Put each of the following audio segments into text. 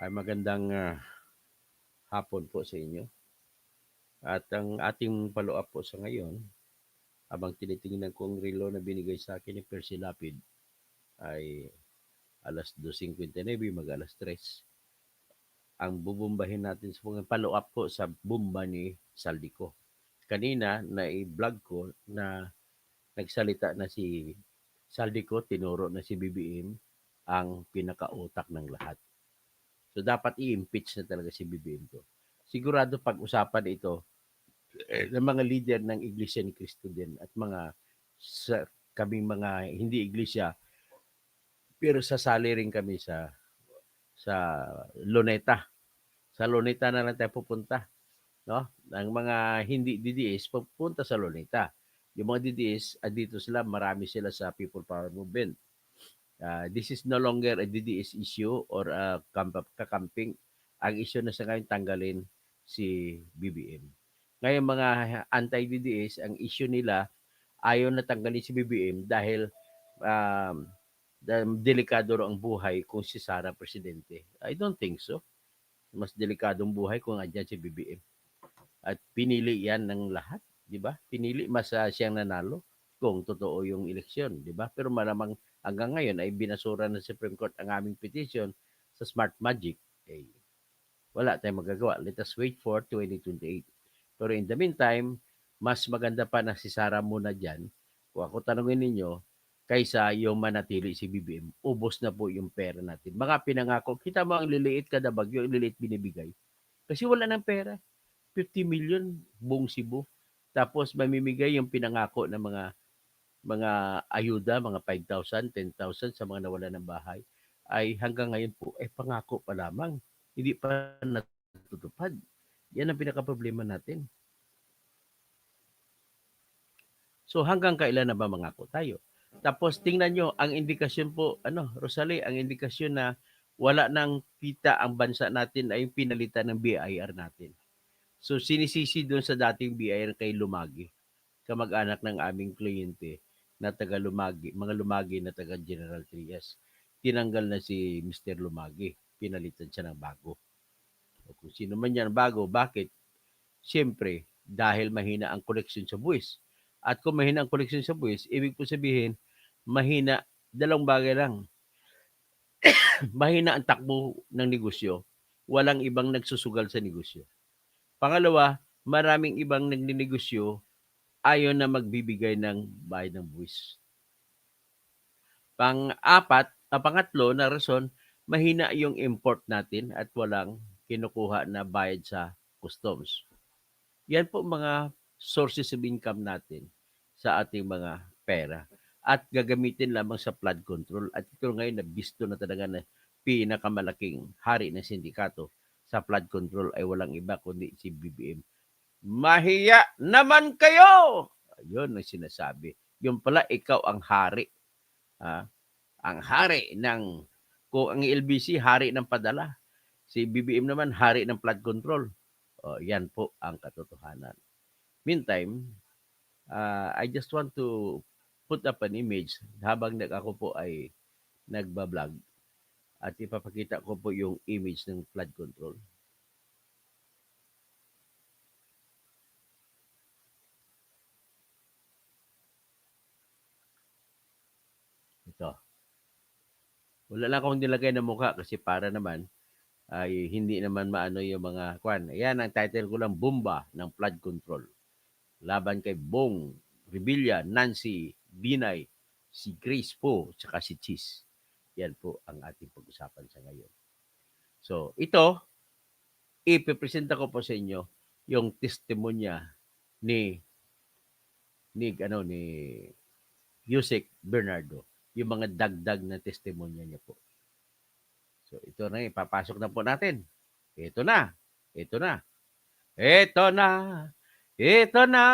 Ay magandang hapon po sa inyo. At ang ating follow-up po sa ngayon, habang tinitingnan ko ang relo na binigay sa akin ni Percy Lapid, ay alas 2:59, mag-alas 3. Ang bubumbahin natin sa mga follow-up po sa bomba ni Saldico. Kanina, na-vlog ko na nagsalita na si Saldico, tinuro na si BBM ang pinakautak ng lahat. So, dapat i-impeach na talaga si BBM to. Sigurado pag-usapan ito ng mga leader ng Iglesia ni Cristo din at mga kaming mga hindi iglesia pero sasali rin kami sa Luneta. Sa Luneta na lang tayo pupunta, no? Ang mga hindi DDS pupunta sa Luneta. Yung mga DDS dito sila, marami sila sa People Power Movement. This is no longer a DDS issue or a kakamping. Ang issue na sa ngayon tanggalin si BBM. Ngayon mga anti-DDS, ang issue nila ayaw na tanggalin si BBM dahil um, delikado ang buhay kung si Sara presidente. I don't think so. Mas delikadong buhay kung andyan si BBM. At pinili yan ng lahat, di ba? Pinili mas siyang nanalo kung totoo yung eleksyon, di ba? Pero malamang hanggang ngayon ay binasura ng Supreme Court ang aming petition sa Smart Magic. Eh, wala tayong magagawa. Let us wait for 2028. Pero in the meantime, mas maganda pa na si Sara muna dyan. Kung ako tanongin ninyo, kaysa yung manatili si BBM, ubos na po yung pera natin. Mga pinangako, kita mo ang liliit kada bagyo, ang liliit binibigay. Kasi wala ng pera. 50 million buong Cebu. Tapos mamimigay yung pinangako ng mga ayuda, mga 5,000, 10,000 sa mga nawala ng bahay, ay hanggang ngayon po, pangako pa lamang. Hindi pa natutupad. Yan ang pinaka-problema natin. So hanggang kailan na ba mangako tayo? Tapos tingnan nyo, ang indikasyon po, Rosalie, ang indikasyon na wala nang kita ang bansa natin ay pinalitan ng BIR natin. So sinisisi doon sa dating BIR kay Lumagi, kamag-anak ng aming kliyente na taga Lumagi, mga Lumagi na taga General Trias. Tinanggal na si Mr. Lumagi, pinalitan siya ng bago. O kung sino man yan bago, bakit? Siyempre, dahil mahina ang koleksyon sa buwis. At kung mahina ang koleksyon sa buwis, ibig po sabihin, mahina, dalawang bagay lang. Mahina ang takbo ng negosyo. Walang ibang nagsusugal sa negosyo. Pangalawa, maraming ibang nagninegosyo ayaw na magbibigay ng bayad ng buwis. Pangatlo na rason, mahina yung import natin at walang kinukuha na bayad sa customs. Yan po mga sources of income natin sa ating mga pera. At gagamitin lamang sa flood control. At ito ngayon na bisto na talaga na pinakamalaking hari ng sindikato sa flood control ay walang iba kundi si BBM. Mahiya naman kayo! Ayun ang sinasabi. Yung pala, ikaw ang hari. Ang hari ng, kung ang LBC, hari ng padala. Si BBM naman, hari ng flood control. Yan po ang katotohanan. Meantime, I just want to put up an image habang ako po ay nagbablog at ipapakita ko po yung image ng flood control. Ito. Wala lang akong nilagay na mukha kasi para naman ay hindi naman maano yung mga kwan. Ayan, ang title ko lang, Bomba ng Flood Control. Laban kay Bong Revilla, Nancy, Binay, si Grace po, tsaka si CHIZ. Yan po ang ating pag-usapan sa ngayon. So, ito, ipipresenta ko po sa inyo yung testimonya ni Yusek Bernardo, yung mga dagdag na testimonya niya po. So, ito na, ipapasok na po natin. Ito na. Ito na. Ito na. Ito na.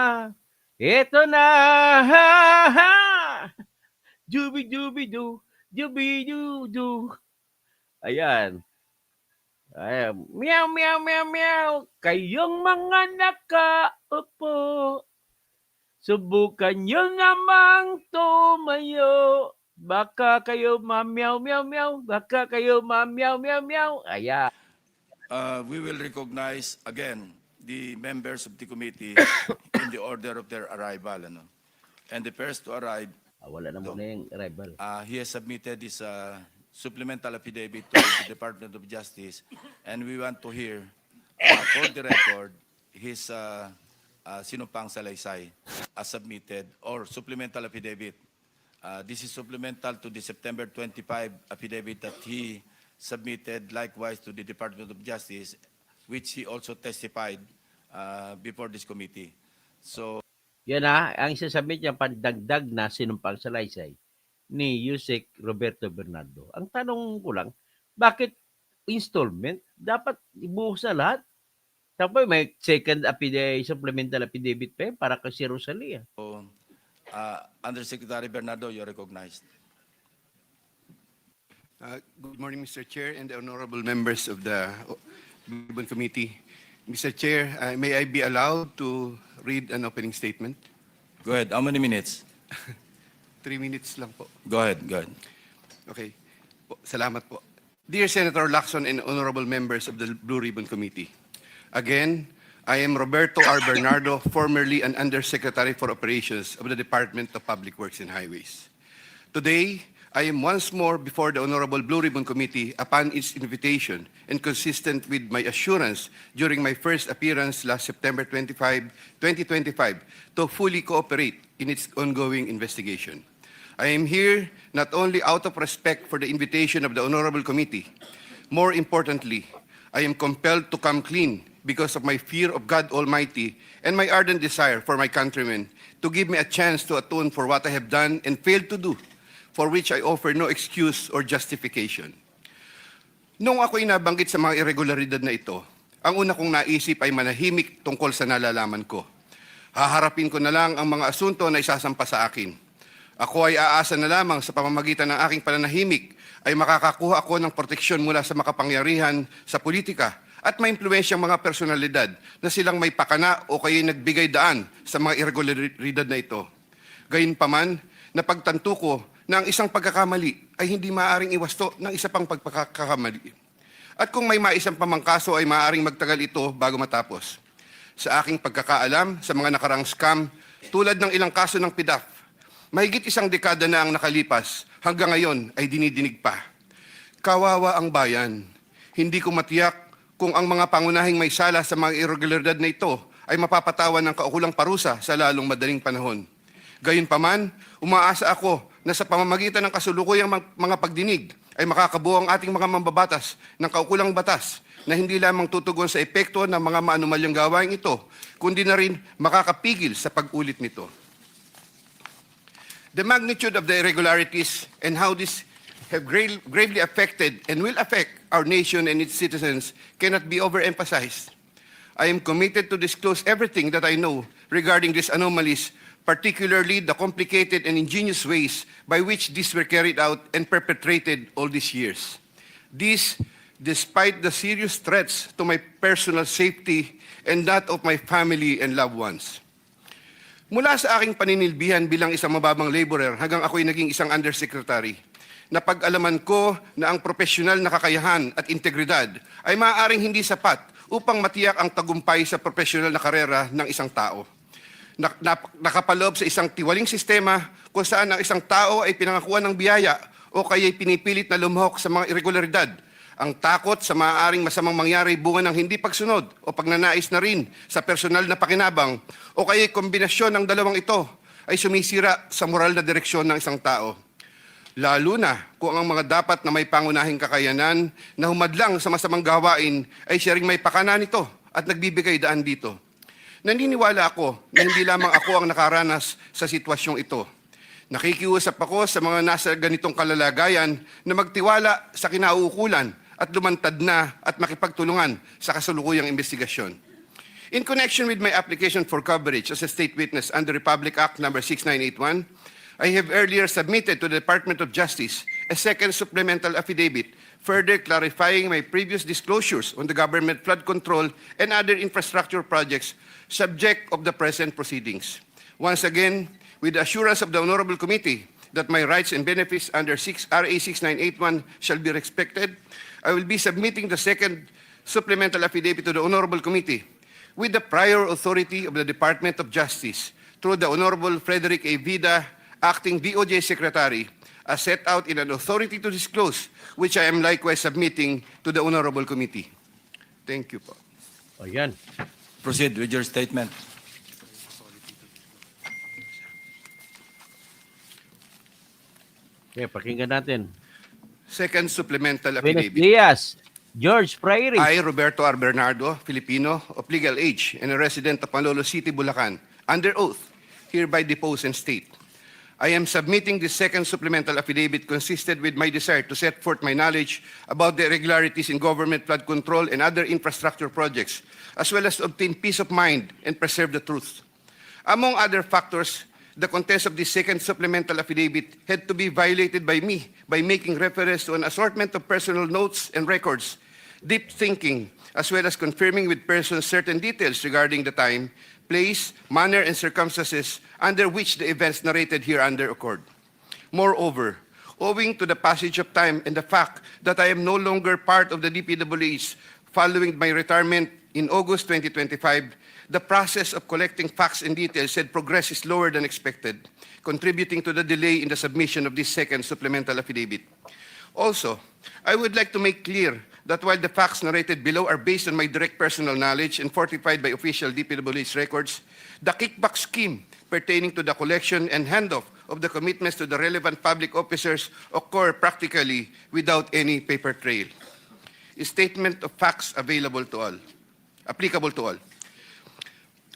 Ito na. Ha, ha. Jubi-jubi-du. Jubi-du-du. Ayan. Ay, meow, meow, meow, meow. Kayong mga nakaupo. Subukan nyo namang tumayo. Baka kayo mamyaw meow meow, baka kayo mamyaw meow meow. Ayan. We will recognize again the members of the committee in the order of their arrival. Ano? And the first to arrive, Wala na muna yung rival. he has submitted his supplemental affidavit to the Department of Justice, and we want to hear, for the record, his sinumpang salaysay as submitted or supplemental affidavit. This is supplemental to the September 25 affidavit that he submitted likewise to the Department of Justice, which he also testified before this committee. So, Yan na, ang isasabit niya pandagdag na sinumpang salaysay ni Yusek Roberto Bernardo. Ang tanong ko lang, bakit installment? Dapat ibuhos na lahat. Tapos may second affidavit, supplemental affidavit pa yun para kay si Rosalia. Undersecretary Bernardo, you're recognized. Good morning, Mr. Chair and the honorable members of the Blue Committee. Mr. Chair, may I be allowed to read an opening statement? Go ahead. How many minutes? 3 minutes lang po. Go ahead. Go ahead. Okay. Salamat po. Dear Senator Lacson and honorable members of the Blue Ribbon Committee, again, I am Roberto R. Bernardo, formerly an Undersecretary for Operations of the Department of Public Works and Highways. Today, I am once more before the Honorable Blue Ribbon Committee upon its invitation and consistent with my assurance during my first appearance last September 25, 2025 to fully cooperate in its ongoing investigation. I am here not only out of respect for the invitation of the Honorable Committee, more importantly, I am compelled to come clean because of my fear of God Almighty and my ardent desire for my countrymen to give me a chance to atone for what I have done and failed to do, for which I offer no excuse or justification. Nung ako'y nabanggit sa mga irregularidad na ito, ang una kong naisip ay manahimik tungkol sa nalalaman ko. Haharapin ko na lang ang mga asunto na isasampa sa akin. Ako ay aasa na lamang sa pamamagitan ng aking pananahimik ay makakakuha ako ng proteksyon mula sa makapangyarihan sa politika at maimpluwensyang mga personalidad na silang may pakana o kaya nagbigay daan sa mga irregularidad na ito. Gayunpaman, napagtanto ko na ang isang pagkakamali ay hindi maaaring iwasto ng isa pang pagkakamali. At kung may maisang pamangkaso ay maaaring magtagal ito bago matapos. Sa aking pagkakaalam sa mga nakarang scam, tulad ng ilang kaso ng PDAF, mahigit isang dekada na ang nakalipas, hanggang ngayon ay dinidinig pa. Kawawa ang bayan. Hindi ko matiyak kung ang mga pangunahing may sala sa mga irregularidad na ito ay mapapatawan ng kaukulang parusa sa lalong madaling panahon. Gayunpaman, umaasa ako na sa pamamagitan ng kasulukuyang mga pagdinig ay makakabuo ang ating mga mambabatas ng kaukulang batas na hindi lamang tutugon sa epekto ng mga maanumalyang gawain ito, kundi na rin makakapigil sa pag-ulit nito. The magnitude of the irregularities and how this have gravely affected and will affect our nation and its citizens cannot be overemphasized. I am committed to disclose everything that I know regarding these anomalies, particularly the complicated and ingenious ways by which these were carried out and perpetrated all these years. This, despite the serious threats to my personal safety and that of my family and loved ones. Mula sa aking paninilbihan bilang isang mababang laborer hanggang ako'y naging isang undersecretary, napag-alaman ko na ang profesional na kakayahan at integridad ay maaaring hindi sapat upang matiyak ang tagumpay sa profesional na karera ng isang tao. Nakapaloob sa isang tiwaling sistema kung saan ang isang tao ay pinangakuan ng biyaya o kaya'y pinipilit na lumahok sa mga irregularidad. Ang takot sa maaaring masamang mangyari bunga ng hindi pagsunod o pagnanais na rin sa personal na pakinabang o kaya'y kombinasyon ng dalawang ito ay sumisira sa moral na direksyon ng isang tao. Lalo na kung ang mga dapat na may pangunahing kakayanan na humadlang sa masamang gawain ay siya ring may pakana nito at nagbibigay daan dito. Naniniwala ako na hindi lamang ako ang nakaranas sa sitwasyong ito. Nakikiusap ako sa mga nasa ganitong kalalagayan na magtiwala sa kinauukulan at lumantad na at makipagtulungan sa kasalukuyang investigasyon. In connection with my application for coverage as a state witness under Republic Act No. 6981, I have earlier submitted to the Department of Justice a second supplemental affidavit further clarifying my previous disclosures on the government flood control and other infrastructure projects subject of the present proceedings. Once again, with the assurance of the Honorable Committee that my rights and benefits under RA 6981 shall be respected, I will be submitting the second supplemental affidavit to the Honorable Committee with the prior authority of the Department of Justice through the Honorable Frederick A. Vida, Acting DOJ Secretary, as set out in an authority to disclose, which I am likewise submitting to the Honorable Committee. Thank you po. O yan. Proceed with your statement. Okay, pakinggan natin. Second supplemental Buenos affidavit. dias, George Prairie. I, Roberto R. Bernardo, Filipino, of legal age and a resident of Manolo City, Bulacan, under oath, hereby depose and state. I am submitting this second supplemental affidavit consisted with my desire to set forth my knowledge about the irregularities in government flood control and other infrastructure projects, as well as to obtain peace of mind and preserve the truth. Among other factors, the contents of this second supplemental affidavit had to be violated by me by making reference to an assortment of personal notes and records, deep thinking, as well as confirming with persons certain details regarding the time, place, manner, and circumstances under which the events narrated hereunder occurred. Moreover, owing to the passage of time and the fact that I am no longer part of the DPWH following my retirement in August 2025, the process of collecting facts and details had progressed slower than expected, contributing to the delay in the submission of this second supplemental affidavit. Also, I would like to make clear that while the facts narrated below are based on my direct personal knowledge and fortified by official DPWH records, the kickback scheme pertaining to the collection and handoff of the commitments to the relevant public officers occur practically without any paper trail. A statement of facts available to all, applicable to all.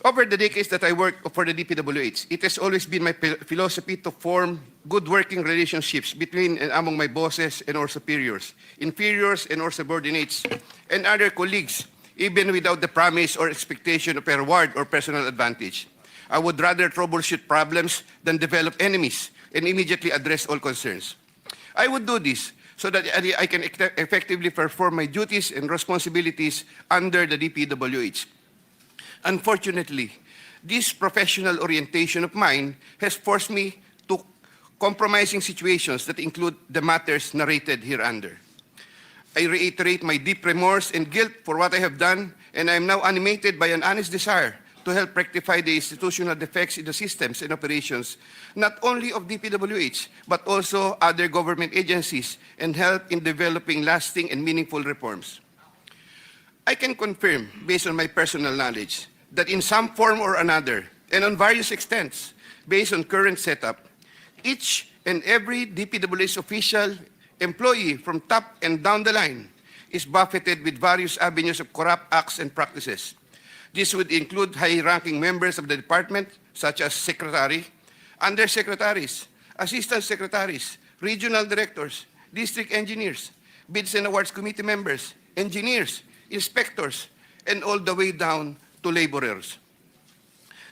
Over the decades that I worked for the DPWH, it has always been my philosophy to form good working relationships between and among my bosses and our superiors, inferiors and our subordinates, and other colleagues, even without the promise or expectation of a reward or personal advantage. I would rather troubleshoot problems than develop enemies and immediately address all concerns. I would do this so that I can effectively perform my duties and responsibilities under the DPWH. Unfortunately, this professional orientation of mine has forced me to compromising situations that include the matters narrated hereunder. I reiterate my deep remorse and guilt for what I have done, and I am now animated by an honest desire to help rectify the institutional defects in the systems and operations, not only of DPWH, but also other government agencies, and help in developing lasting and meaningful reforms. I can confirm, based on my personal knowledge, that in some form or another, and on various extents, based on current setup, each and every DPWH official, employee from top and down the line is buffeted with various avenues of corrupt acts and practices. This would include high-ranking members of the department, such as secretary, undersecretaries, assistant secretaries, regional directors, district engineers, bids and awards committee members, engineers, inspectors, and all the way down to laborers.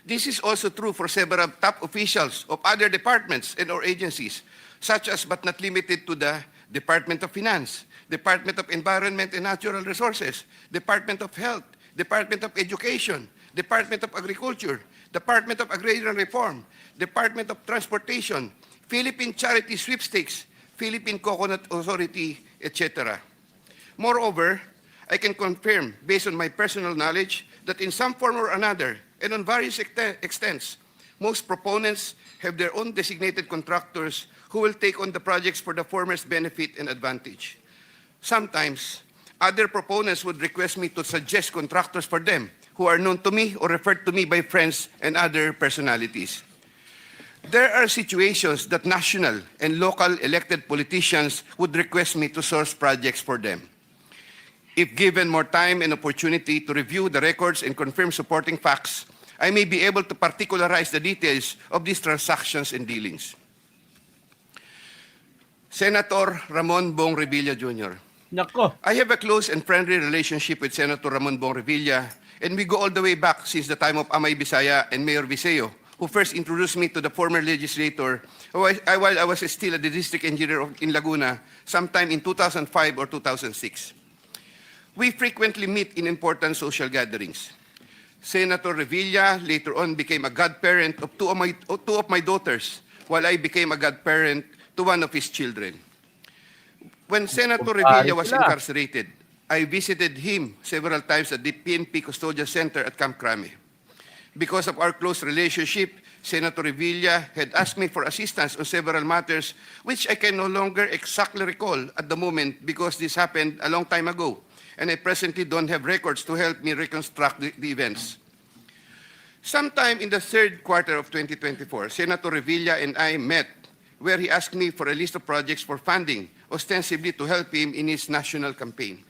This is also true for several top officials of other departments and or agencies, such as but not limited to the Department of Finance, Department of Environment and Natural Resources, Department of Health, Department of Education, Department of Agriculture, Department of Agrarian Reform, Department of Transportation, Philippine Charity Sweepstakes, Philippine Coconut Authority, etc. Moreover, I can confirm, based on my personal knowledge, that in some form or another, and on various extents, most proponents have their own designated contractors who will take on the projects for the former's benefit and advantage. Sometimes, other proponents would request me to suggest contractors for them who are known to me or referred to me by friends and other personalities. There are situations that national and local elected politicians would request me to source projects for them. If given more time and opportunity to review the records and confirm supporting facts, I may be able to particularize the details of these transactions and dealings. Senator Ramon Bong Revilla Jr. Nako. I have a close and friendly relationship with Senator Ramon Bong Revilla, and we go all the way back since the time of Amay Bisaya and Mayor Viseo, who first introduced me to the former legislator while I was still a district engineer in Laguna, sometime in 2005 or 2006. We frequently meet in important social gatherings. Senator Revilla later on became a godparent of two of my daughters, while I became a godparent to one of his children. When Senator Kumpare Revilla was sila. incarcerated, I visited him several times at the PNP Custodial Center at Camp Crame. Because of our close relationship, Senator Revilla had asked me for assistance on several matters which I can no longer exactly recall at the moment because this happened a long time ago, and I presently don't have records to help me reconstruct the events. Sometime in the third quarter of 2024, Senator Revilla and I met where he asked me for a list of projects for funding, ostensibly to help him in his national campaign.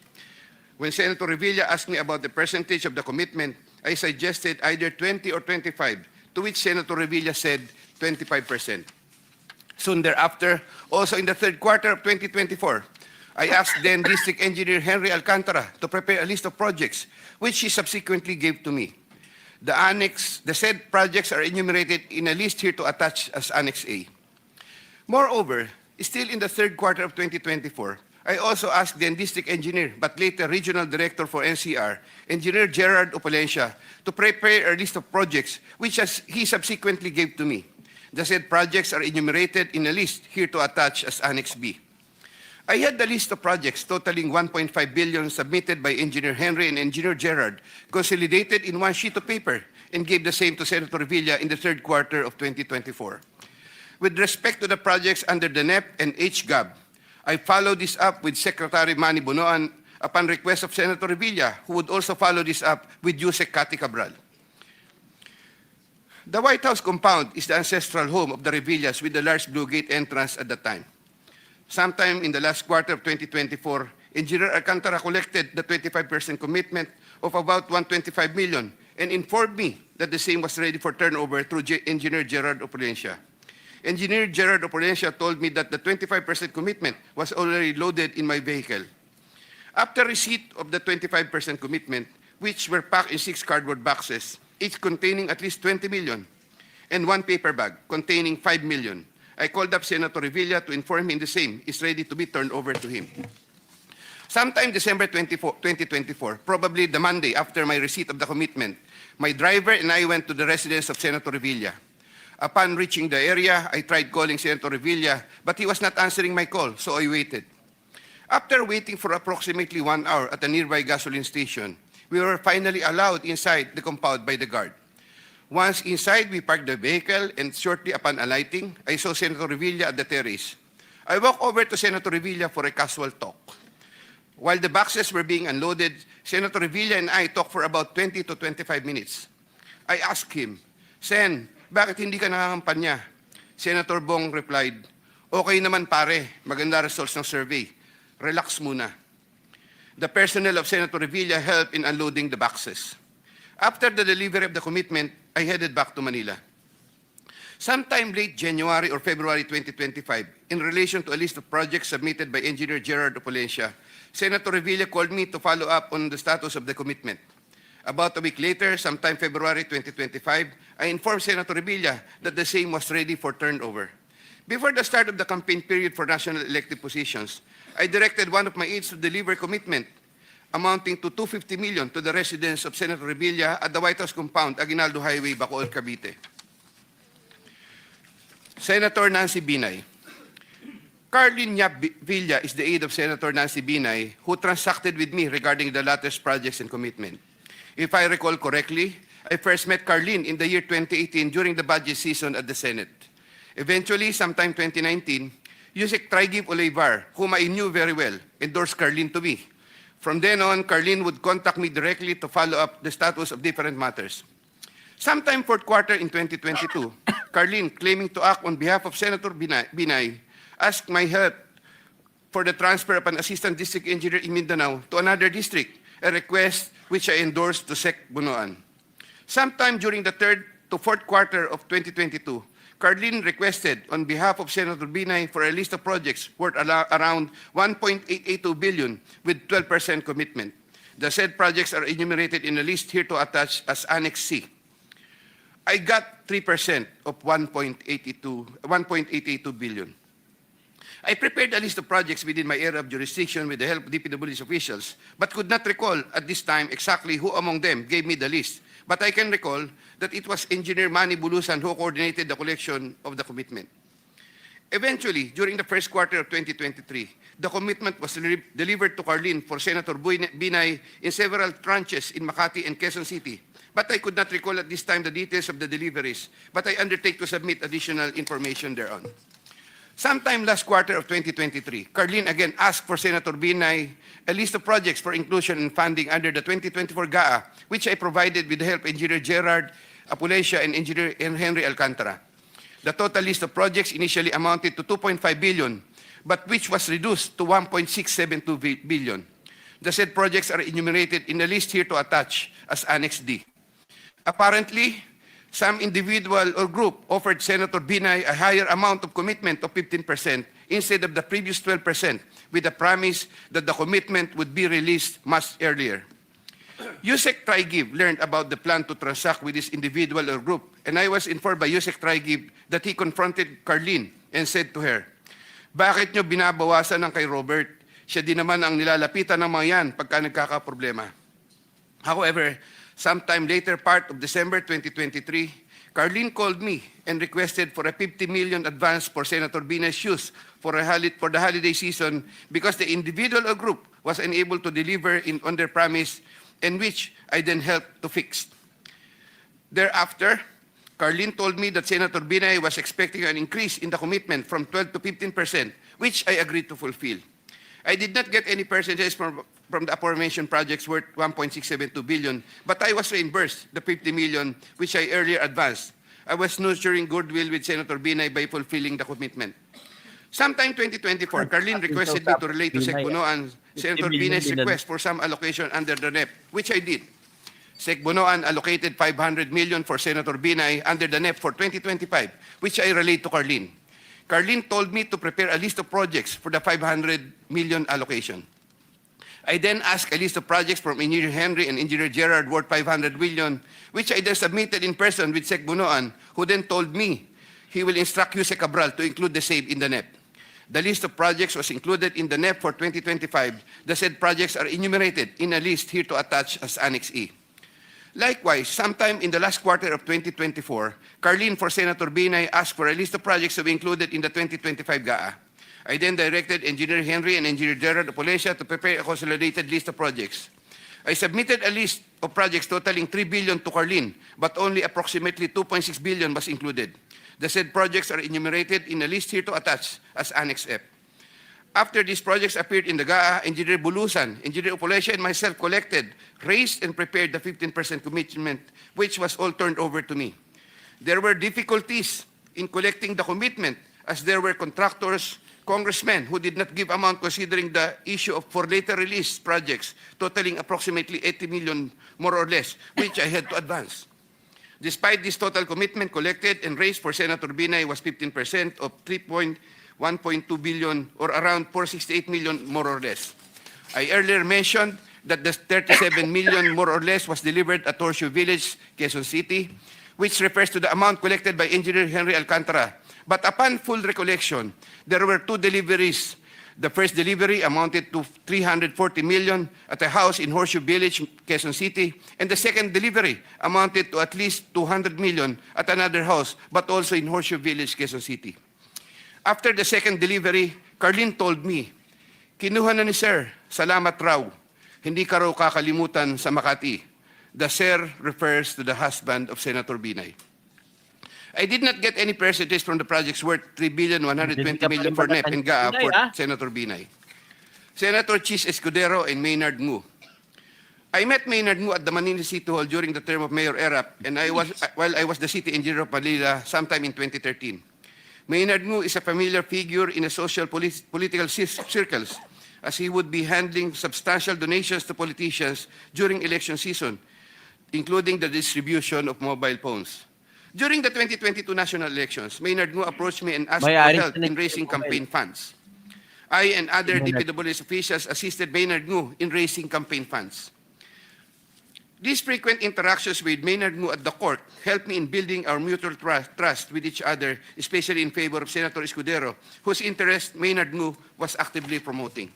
When Senator Revilla asked me about the percentage of the commitment, I suggested either 20 or 25, to which Senator Revilla said 25%. Soon thereafter, also in the third quarter of 2024, I asked then District Engineer Henry Alcantara to prepare a list of projects, which he subsequently gave to me. The said projects are enumerated in a list here to attach as Annex A. Moreover, still in the third quarter of 2024, I also asked then District Engineer, but later Regional Director for NCR, Engineer Gerard Opalencia, to prepare a list of projects, which he subsequently gave to me. The said projects are enumerated in a list here to attach as Annex B. I had the list of projects totaling 1.5 billion submitted by Engineer Henry and Engineer Gerard, consolidated in one sheet of paper, and gave the same to Senator Revilla in the third quarter of 2024. With respect to the projects under the NEP and HGAB, I followed this up with Secretary Manny Bonoan upon request of Senator Revilla, who would also follow this up with Yusek Cathy Cabral. The White House compound is the ancestral home of the Revillas with the large Blue Gate entrance at the time. Sometime in the last quarter of 2024, Engineer Alcantara collected the 25% commitment of about 125 million and informed me that the same was ready for turnover through Engineer Gerard Opalencia. Engineer Gerard Opalencia told me that the 25% commitment was already loaded in my vehicle. After receipt of the 25% commitment, which were packed in 6 cardboard boxes, each containing at least 20 million, and 1 paper bag containing 5 million, I called up Senator Revilla to inform him the same is ready to be turned over to him. Sometime December 2024, probably the Monday after my receipt of the commitment, my driver and I went to the residence of Senator Revilla. Upon reaching the area, I tried calling Senator Revilla, but he was not answering my call, so I waited. After waiting for approximately 1 hour at a nearby gasoline station, we were finally allowed inside the compound by the guard. Once inside, we parked the vehicle, and shortly upon alighting, I saw Senator Revilla at the terrace. I walked over to Senator Revilla for a casual talk. While the boxes were being unloaded, Senator Revilla and I talked for about 20 to 25 minutes. I asked him, "Sen, bakit hindi ka nangangampanya?" Senator Bong replied, "Okay naman pare, maganda results ng survey. Relax muna." The personnel of Senator Revilla helped in unloading the boxes. After the delivery of the commitment, I headed back to Manila. Sometime late January or February 2025, in relation to a list of projects submitted by Engineer Gerard Opalencia, Senator Revilla called me to follow up on the status of the commitment. About a week later, sometime February 2025, I informed Senator Revilla that the same was ready for turnover. Before the start of the campaign period for national elective positions, I directed one of my aides to deliver commitment amounting to 250 million to the residence of Senator Revilla at the White House compound, Aguinaldo Highway, Bacoor, Cavite. Senator Nancy Binay. Carlin Yap Villa is the aide of Senator Nancy Binay, who transacted with me regarding the latter's projects and commitment. If I recall correctly, I first met Carlin in the year 2018 during the budget season at the Senate. Eventually, sometime 2019, Yusek Traigip Olivar, whom I knew very well, endorsed Carlin to me. From then on, Carlin would contact me directly to follow up the status of different matters. Sometime fourth quarter in 2022, Carlin, claiming to act on behalf of Senator Binay, asked my help for the transfer of an assistant district engineer in Mindanao to another district, a request which I endorsed to Sec. Bunoan. Sometime during the third to fourth quarter of 2022, Carlin requested on behalf of Senator Binay for a list of projects worth around 1.882 billion with 12% commitment. The said projects are enumerated in a list here to attach as Annex C. I got 3% of 1.882 billion. I prepared a list of projects within my area of jurisdiction with the help of DPW's officials, but could not recall at this time exactly who among them gave me the list. But I can recall that it was Engineer Manny Bulusan who coordinated the collection of the commitment. Eventually, during the first quarter of 2023, the commitment was delivered to Carlin for Senator Binay in several tranches in Makati and Quezon City. But I could not recall at this time the details of the deliveries, but I undertake to submit additional information thereon. Sometime last quarter of 2023, Carlin again asked for Senator Binay a list of projects for inclusion and funding under the 2024 GAA, which I provided with the help of Engineer Gerard Apulesio and Engineer Henry Alcantara. The total list of projects initially amounted to 2.5 billion, but which was reduced to 1.672 billion. The said projects are enumerated in the list here to attach as Annex D. Apparently, some individual or group offered Senator Binay a higher amount of commitment of 15% instead of the previous 12%, with the promise that the commitment would be released much earlier. Yusek Trigiv learned about the plan to transact with this individual or group, and I was informed by Yusek Trigiv that he confronted Carlin and said to her, "Bakit nyo binabawasan ng kay Robert? Siya din naman ang nilalapitan ng mga yan pagka nagkakaproblema." However, sometime later part of December 2023, Carlin called me and requested for a 50 million advance for Senator Binay's use for the holiday season because the individual or group was unable to deliver on their promise, and which I then helped to fix. Thereafter, Carlin told me that Senator Binay was expecting an increase in the commitment from 12 to 15%, which I agreed to fulfill. I did not get any percentages from the aforementioned projects worth 1.672 billion, but I was reimbursed the 50 million which I earlier advanced. I was nurturing goodwill with Senator Binay by fulfilling the commitment. Sometime 2024, Carlin requested me to relate to Sec Bunoan Senator Binay's request for some allocation under the NEP, which I did. Sec Bunoan allocated 500 million for Senator Binay under the NEP for 2025, which I relayed to Carlin. Carlin told me to prepare a list of projects for the 500 million allocation. I then asked a list of projects from Engineer Henry and Engineer Gerard worth 500 million, which I then submitted in person with Sec Bunoan, who then told me he will instruct Yusek Cabral to include the same in the NEP. The list of projects was included in the NEP for 2025. The said projects are enumerated in a list here to attach as Annex E. Likewise, sometime in the last quarter of 2024, Carlin for Senator Binay asked for a list of projects to be included in the 2025 GAA. I then directed Engineer Henry and Engineer Gerard Apulesio to prepare a consolidated list of projects. I submitted a list of projects totaling 3 billion to Carlin, but only approximately 2.6 billion was included. The said projects are enumerated in a list here to attach as Annex F. After these projects appeared in the GAA, Engineer Bulusan, Engineer Apulesio, and myself collected, raised, and prepared the 15% commitment, which was all turned over to me. There were difficulties in collecting the commitment as there were contractors, congressmen who did not give amount considering the issue of for later release projects totaling approximately 80 million more or less, which I had to advance. Despite this total commitment collected and raised for Senator Binay was 15% of 1.2 billion or around 468 million more or less. I earlier mentioned that the 37 million more or less was delivered at Horseshoe Village, Quezon City, which refers to the amount collected by Engineer Henry Alcantara. But upon full recollection, there were two deliveries. The first delivery amounted to 340 million at a house in Horseshoe Village, Quezon City, and the second delivery amounted to at least 200 million at another house, but also in Horseshoe Village, Quezon City. After the second delivery, Carlin told me, "Kinuha na ni Sir, salamat raw. Hindi ka raw kakalimutan sa Makati." The Sir refers to the husband of Senator Binay. I did not get any percentage from the projects worth 3,120 million for NEP and GAA for Senator Binay. Senator CHIZ Escudero and Maynard Ngu. I met Maynard Ngu at the Manila City Hall during the term of Mayor Erap, and while I was the city engineer of Manila sometime in 2013. Maynard Ngu is a familiar figure in the social political circles, as he would be handling substantial donations to politicians during election season, including the distribution of mobile phones. During the 2022 national elections, Maynard Ngu approached me and asked for help in raising campaign funds. I and other DPWH officials assisted Maynard Ngu in raising campaign funds. These frequent interactions with Maynard Ngu at the court helped me in building our mutual trust with each other, especially in favor of Senator Escudero, whose interest Maynard Ngu was actively promoting.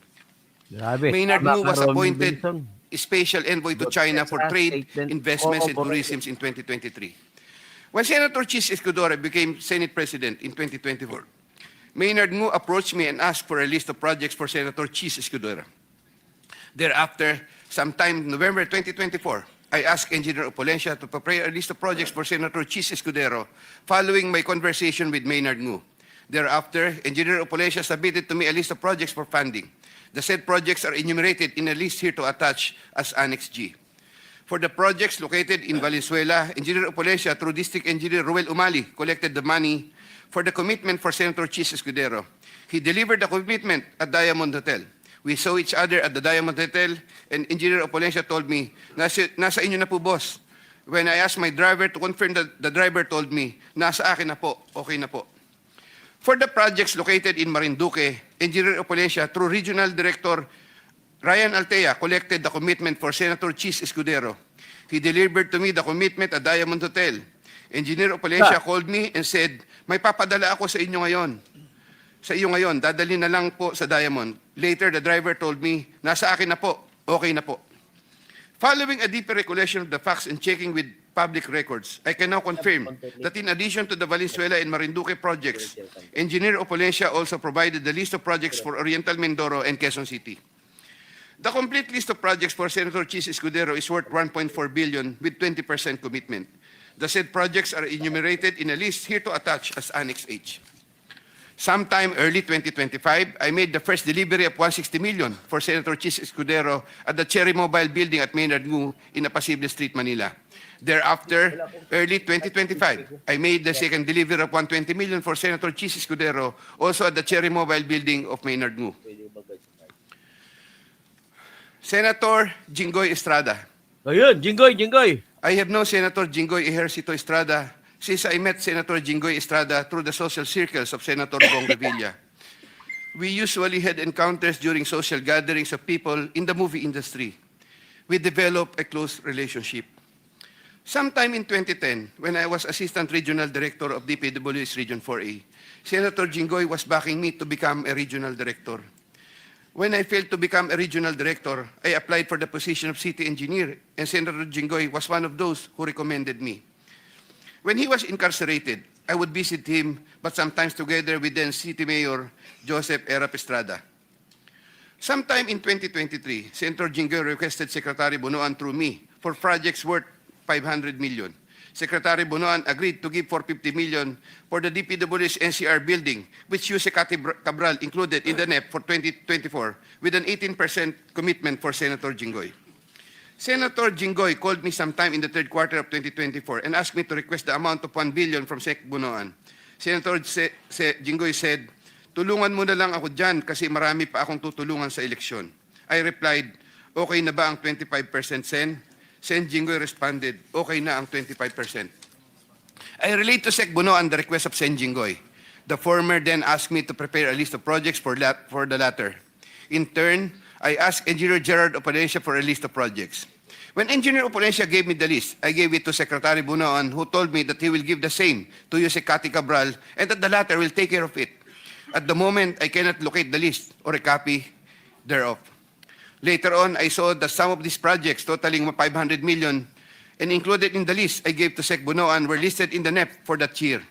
Maynard Ngu was appointed special envoy to China for trade, investments, and tourism in 2023. When Senator CHIZ Escudero became Senate President in 2024, Maynard Ngu approached me and asked for a list of projects for Senator CHIZ Escudero. Thereafter, sometime November 2024, I asked Engineer Opulencia to prepare a list of projects for Senator CHIZ Escudero following my conversation with Maynard Ngu. Thereafter, Engineer Opulencia submitted to me a list of projects for funding. The said projects are enumerated in a list here to attach as Annex G. For the projects located in Valenzuela, Engineer Opulencia, through District Engineer Ruel Umali, collected the money for the commitment for Senator CHIZ Escudero. He delivered the commitment at Diamond Hotel. We saw each other at the Diamond Hotel, and Engineer Opulencia told me, nasa inyo na po, boss. When I asked my driver to confirm, the driver told me, nasa akin na po, okay na po. For the projects located in Marinduque, Engineer Opulencia, through Regional Director Ryan Altea, collected the commitment for Senator CHIZ Escudero. He delivered to me the commitment at Diamond Hotel. Engineer Opulencia called me and said, may papadala ako sa inyo ngayon. Sa iyo ngayon, dadali na lang po sa Diamond. Later, the driver told me, nasa akin na po, okay na po. Following a deeper recollection of the facts and checking with public records, I can now confirm that in addition to the Valenzuela and Marinduque projects, Engineer Opulencia also provided the list of projects for Oriental Mindoro and Quezon City. The complete list of projects for Senator CHIZ Escudero is worth 1.4 billion with 20% commitment. The said projects are enumerated in a list here to attach as Annex H. Sometime early 2025, I made the first delivery of 160 million for Senator CHIZ Escudero at the Cherry Mobile Building at Maynard Ngu in Apacible Street, Manila. Thereafter, early 2025, I made the second delivery of 120 million for Senator CHIZ Escudero, also at the Cherry Mobile Building of Maynard Ngu. Senator Jinggoy Estrada. Ayun, Jinggoy. I have known Senator Jinggoy Ejercito Estrada since I met Senator Jinggoy Estrada through the social circles of Senator Bong Revilla. We usually had encounters during social gatherings of people in the movie industry. We developed a close relationship. Sometime in 2010, when I was Assistant Regional Director of DPW's Region 4A, Senator Jinggoy was backing me to become a Regional Director. When I failed to become a Regional Director, I applied for the position of City Engineer, and Senator Jinggoy was one of those who recommended me. When he was incarcerated, I would visit him, but sometimes together with then City Mayor Joseph Erap Estrada. Sometime in 2023, Senator Jinggoy requested Secretary Bonoan through me for projects worth 500 million. Secretary Bonoan agreed to give 450 million for the DPW's NCR building, which Jose Cabral included in the NEP for 2024, with an 18% commitment for Senator Jinggoy. Senator Jinggoy called me sometime in the third quarter of 2024 and asked me to request the amount of 1 billion from Sec Bonoan. Senator Jinggoy said, tulungan mo na lang ako dyan kasi marami pa akong tutulungan sa eleksyon. I replied, okay na ba ang 25% Sen? Sen Jinggoy responded, okay na ang 25%. I relayed to Sec Bonoan the request of Sen Jinggoy. The former then asked me to prepare a list of projects for the latter. In turn, I asked Engineer Gerard Opulencia for a list of projects. When Engineer Opulencia gave me the list, I gave it to Secretary Bonoan, who told me that he will give the same to Jose Cabral and that the latter will take care of it. At the moment, I cannot locate the list or a copy thereof. Later on, I saw that some of these projects totaling 500 million and included in the list I gave to Sec Bonoan were listed in the NEP for that year.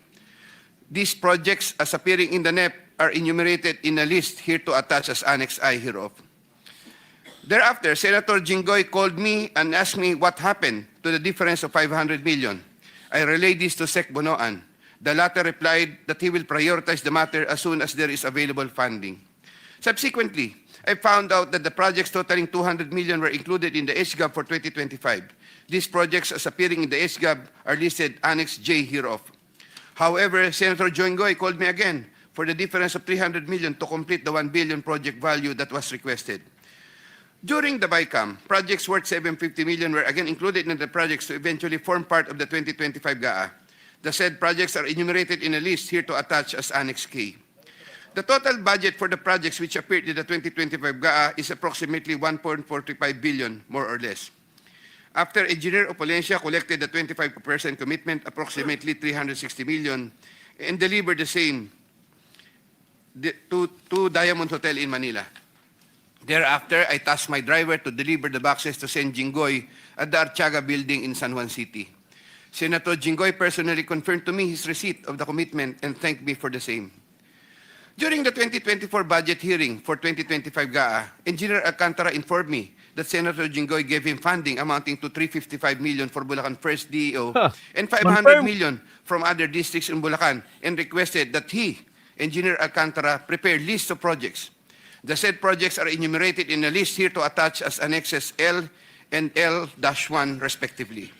These projects, as appearing in the NEP, are enumerated in a list here to attach as Annex I hereof. Thereafter, Senator Jinggoy called me and asked me what happened to the difference of 500 million. I relayed this to Sec Bonoan. The latter replied that he will prioritize the matter as soon as there is available funding. Subsequently, I found out that the projects totaling 200 million were included in the HGAB for 2025. These projects, as appearing in the HGAB, are listed Annex J hereof. However, Senator Jinggoy called me again for the difference of 300 million to complete the 1 billion project value that was requested. During the BICAM, projects worth 750 million were again included in the projects to eventually form part of the 2025 GAA. The said projects are enumerated in a list here to attach as Annex K. The total budget for the projects which appeared in the 2025 GAA is approximately 1.45 billion, more or less. After Engineer Opulencia collected the 25% commitment, approximately 360 million, and delivered the same to Diamond Hotel in Manila. Thereafter, I tasked my driver to deliver the boxes to Sen Jinggoy at the Archaga building in San Juan City. Senator Jinggoy personally confirmed to me his receipt of the commitment and thanked me for the same. During the 2024 budget hearing for 2025 GAA, Engineer Alcantara informed me that Senator Jinggoy gave him funding amounting to 355 million for Bulacan First DEO Huh. and 500 Confirmed. million from other districts in Bulacan, and requested that he, Engineer Alcantara, prepare lists of projects. The said projects are enumerated in a list here to attach as annexes L and L-1 respectively.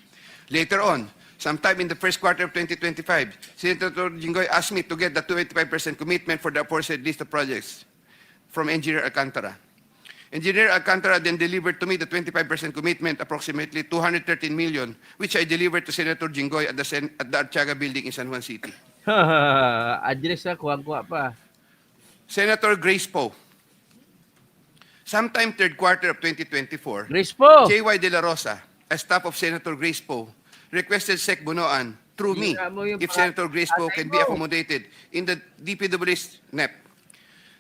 Later on, sometime in the first quarter of 2025, Senator Jinggoy asked me to get the 25% commitment for the aforesaid list of projects from Engineer Alcantara. Engineer Alcantara then delivered to me the 25% commitment, approximately 213 million, which I delivered to Senator Jinggoy at the Artiaga building in San Juan City. Address na, kuha-kuha pa. Senator Grace Poe. Sometime third quarter of 2024, Grace po. J.Y. De La Rosa, a staff of Senator Grace Poe, requested Sec Bunoan through me Hira mo yung if Senator Grace Poe can be accommodated in the DPW's NEP.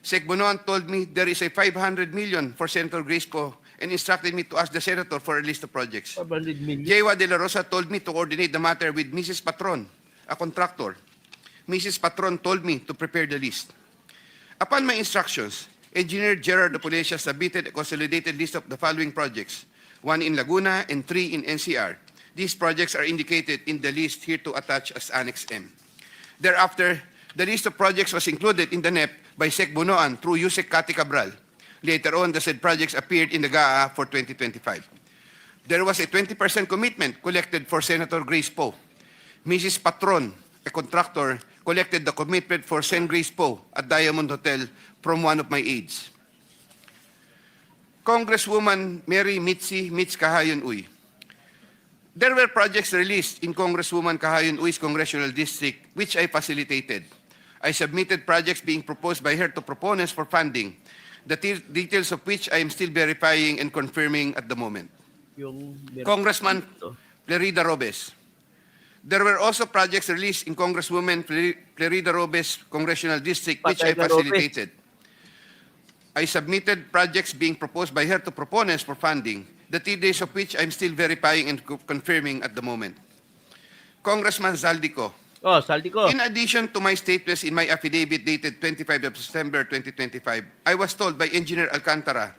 Sec Bunoan told me there is a 500 million for Senator Grace Poe and instructed me to ask the Senator for a list of projects. 500 million. J.Y. De La Rosa told me to coordinate the matter with Mrs. Patron, a contractor. Mrs. Patron told me to prepare the list. Upon my instructions, Engineer Gerard Opolesha submitted a consolidated list of the following projects, 1 in Laguna and 3 in NCR. These projects are indicated in the list here to attach as Annex M. Thereafter, the list of projects was included in the NEP by Sec Bunoan through Yusek Kati Cabral. Later on, the said projects appeared in the GAA for 2025. There was a 20% commitment collected for Senator Grace Poe. Mrs. Patron, a contractor, collected the commitment for Sen Grace Poe at Diamond Hotel from one of my aides. Congresswoman Mary Mitzi Mitz Kahayon Uy. There were projects released in Congresswoman Kahayon Uy's congressional district, which I facilitated. I submitted projects being proposed by her to proponents for funding, the details of which I am still verifying and confirming at the moment. Yung Congressman Flerida Robes. There were also projects released in Congresswoman Flerida Robes' congressional district, which I Patay ka, Robes. facilitated. I submitted projects being proposed by her to proponents for funding, the details of which I'm still verifying and confirming at the moment. Congressman Zaldico. Oh, saldi ko. In addition to my statements in my affidavit dated 25 of September 2025, I was told by Engineer Alcantara,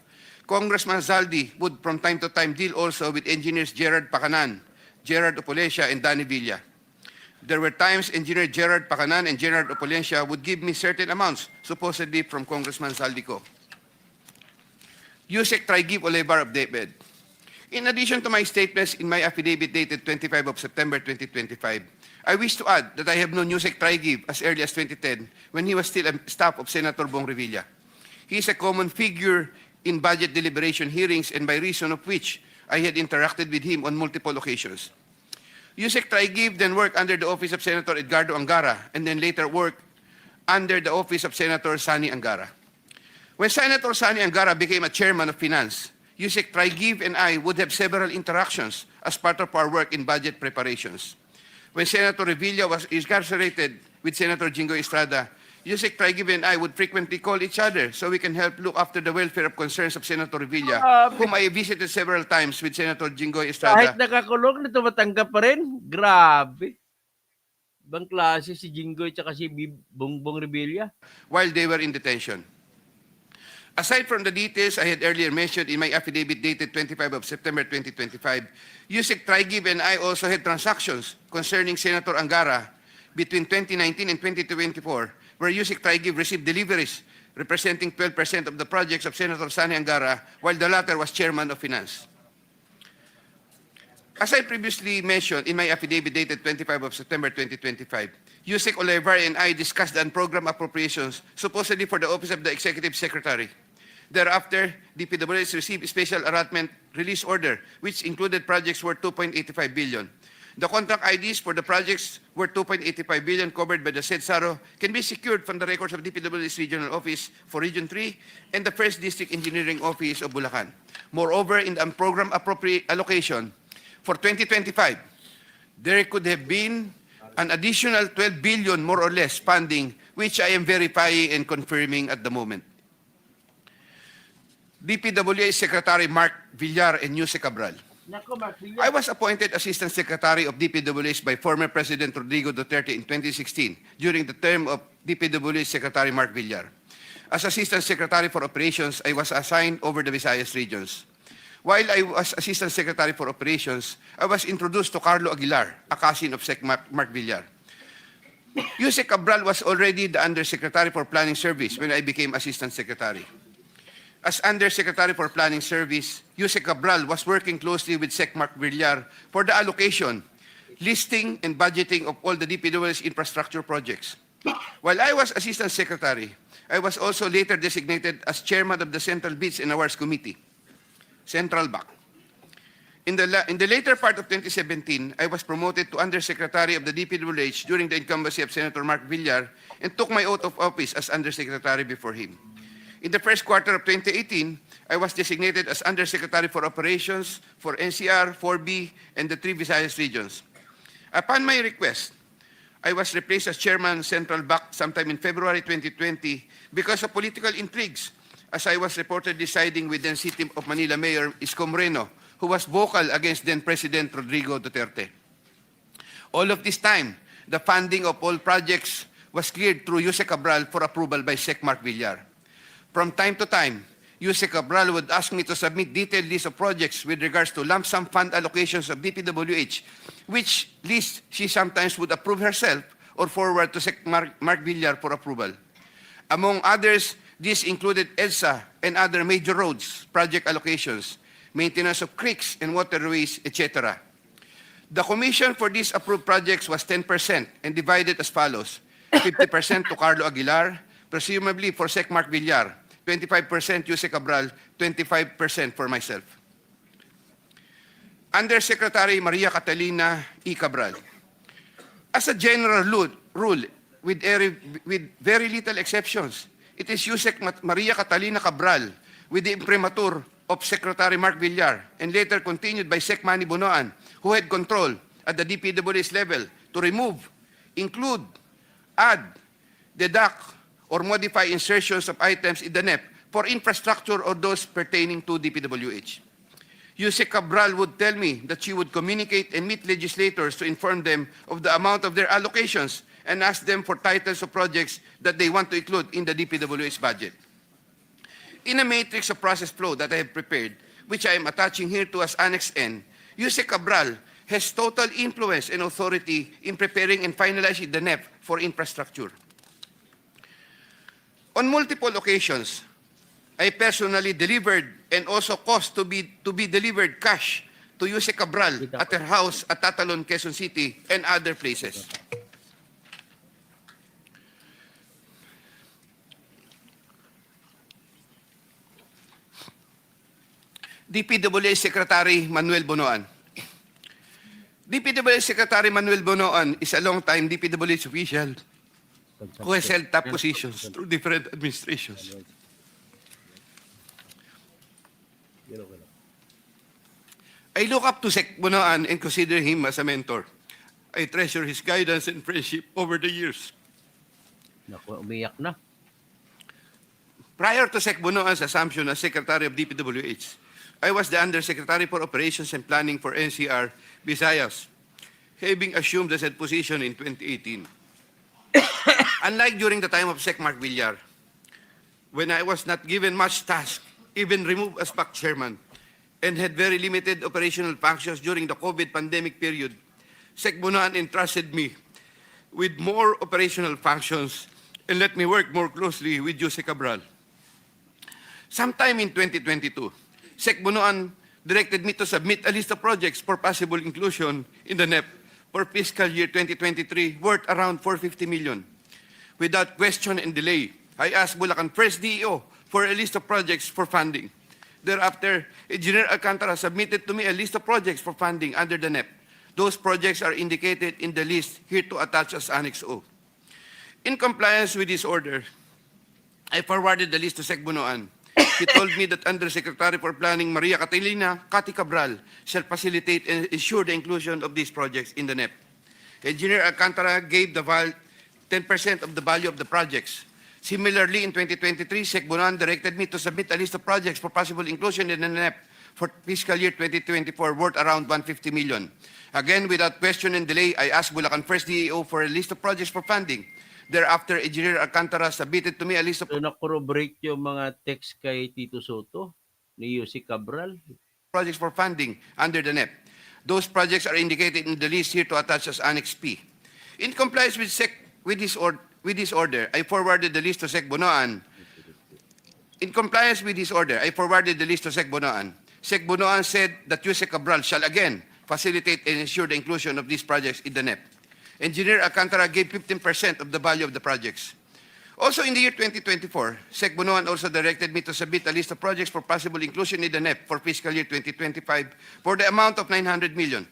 Congressman Zaldi would from time to time deal also with engineers Gerard Pacanan, Gerard Opolesha, and Danny Villa. There were times Engineer Gerard Pacanan and Gerard Opolesha would give me certain amounts, supposedly from Congressman Zaldico. Yusek Traigib Olevar of David. In addition to my statements in my affidavit dated 25 of September 2025, I wish to add that I have known Yusek Traigib as early as 2010 when he was still a staff of Senator Bong Revilla. He is a common figure in budget deliberation hearings, and by reason of which I had interacted with him on multiple occasions. Yusek Traigib then worked under the office of Senator Edgardo Angara and then later worked under the office of Senator Sani Angara. When Senator Sani Angara became a chairman of finance, Yusek Traigib and I would have several interactions as part of our work in budget preparations. When Senator Revilla was incarcerated with Senator Jinggoy Estrada, Yusek Traigib and I would frequently call each other so we can help look after the welfare of concerns of Senator Revilla, whom I visited several times with Senator Jinggoy Kahit Estrada nakakulong, tumatanggap pa rin. Grabe. Ibang klase si Jinggoy tsaka si Bongbong Revilla. while they were in detention. Aside from the details I had earlier mentioned in my affidavit dated 25 of September 2025, Yusek Traigib and I also had transactions concerning Senator Angara between 2019 and 2024, where Yusek Traigib received deliveries representing 12% of the projects of Senator Sani Angara, while the latter was chairman of finance. As I previously mentioned in my affidavit dated 25 of September 2025, Yusek Olevar and I discussed the unprogrammed appropriations supposedly for the Office of the Executive Secretary. Thereafter, DPWH received a special allotment release order, which included projects worth 2.85 billion. The contract IDs for the projects worth 2.85 billion covered by the said SARO can be secured from the records of DPWH Regional Office for Region 3 and the 1st District Engineering Office of Bulacan. Moreover, in the unprogrammed appropriate allocation for 2025, there could have been an additional 12 billion more or less funding, which I am verifying and confirming at the moment. DPWH Secretary Mark Villar and Yusek Cabral. Nako, Mark Villa. I was appointed Assistant Secretary of DPWH by former President Rodrigo Duterte in 2016 during the term of DPWH Secretary Mark Villar. As Assistant Secretary for Operations, I was assigned over the Visayas regions. While I was Assistant Secretary for Operations, I was introduced to Carlo Aguilar, a cousin of Sec Mark Villar. Yusek Cabral was already the Undersecretary for Planning Service when I became Assistant Secretary. As Undersecretary for Planning Service, Yusek Cabral was working closely with Sec Mark Villar for the allocation, listing, and budgeting of all the DPW's infrastructure projects. While I was Assistant Secretary, I was also later designated as Chairman of the Central Bids and Awards Committee, Central BAC. In the later part of 2017, I was promoted to Undersecretary of the DPWH during the incumbency of Senator Mark Villar and took my oath of office as Undersecretary before him. In the first quarter of 2018, I was designated as Undersecretary for Operations for NCR, 4B, and the 3 Visayas regions. Upon my request, I was replaced as Chairman Central BAC sometime in February 2020 because of political intrigues, as I was reportedly siding with then City of Manila Mayor Isko Moreno, who was vocal against then-President Rodrigo Duterte. All of this time, the funding of all projects was cleared through Yusek Cabral for approval by Sec Mark Villar. From time to time, Yusek Cabral would ask me to submit detailed list of projects with regards to lump sum fund allocations of DPWH, which list she sometimes would approve herself or forward to Sec Mark Villar for approval. Among others, this included EDSA and other major roads, project allocations, maintenance of creeks and waterways, etc. The commission for these approved projects was 10% and divided as follows: 50% to Carlo Aguilar, presumably for Sec Mark Villar, 25% Yusek Cabral, 25% for myself. Undersecretary Maria Catalina E. Cabral. As a general rule, with very little exceptions, it is Yusek Maria Catalina Cabral, with the imprimatur of Secretary Mark Villar, and later continued by Sec Manny Bonoan, who had control at the DPWH level to remove, include, add, deduct, or modify insertions of items in the NEP for infrastructure or those pertaining to DPWH. Yusek Cabral would tell me that she would communicate and meet legislators to inform them of the amount of their allocations and ask them for titles of projects that they want to include in the DPWH budget. In a matrix of process flow that I have prepared, which I am attaching here to as Annex N, Yusek Cabral has total influence and authority in preparing and finalizing the NEP for infrastructure. On multiple occasions, I personally delivered and also caused to be delivered cash to Yusek Cabral at her house at Tatalon, Quezon City, and other places. DPWH Secretary Manuel Bonoan. DPWH Secretary Manuel Bonoan is a long-time DPWH official who has held top positions through different administrations. I look up to Sec Bonoan and consider him as a mentor. I treasure his guidance and friendship over the years. Naku, umiyak na. Prior to Sec Bonoan's assumption as Secretary of DPWH, I was the Undersecretary for Operations and Planning for NCR, Visayas, having assumed the said position in 2018. Unlike during the time of Sec Mark Villar, when I was not given much task, even removed as PAC chairman, and had very limited operational functions during the COVID pandemic period, Sec Bonoan entrusted me with more operational functions and let me work more closely with Yusek Cabral. Sometime in 2022, Sec Bonoan directed me to submit a list of projects for possible inclusion in the NEP for fiscal year 2023 worth around 450 million. Without question and delay, I asked Bulacan First DEO for a list of projects for funding. Thereafter, Engineer Alcantara submitted to me a list of projects for funding under the NEP. Those projects are indicated in the list here to attach as Annex O. In compliance with this order, I forwarded the list to Sec Bonoan. He told me that Undersecretary for Planning Maria Catalina Cati Cabral shall facilitate and ensure the inclusion of these projects in the NEP. Engineer Alcantara gave the 10% of the value of the projects. Similarly, in 2023, Sec Bonoan directed me to submit a list of projects for possible inclusion in the NEP for fiscal year 2024 worth around 150 million. Again, without question and delay, I asked Bulacan First DEO for a list of projects for funding. Thereafter, Engineer Alcantara submitted to me a list of So na-corroborate yung mga text kay Tito Soto ni Yossi Cabral. projects for funding under the NEP. Those projects are indicated in the list here to attach as Annex P. In compliance with this order, I forwarded the list to Sec Bonoan. In compliance with this order, I forwarded the list to Sec Bonoan. Sec Bonoan said that Yusek Cabral shall again facilitate and ensure the inclusion of these projects in the NEP. Engineer Alcantara gave 15% of the value of the projects. Also in the year 2024, Sec Bonoan also directed me to submit a list of projects for possible inclusion in the NEP for fiscal year 2025 for the amount of 900 million.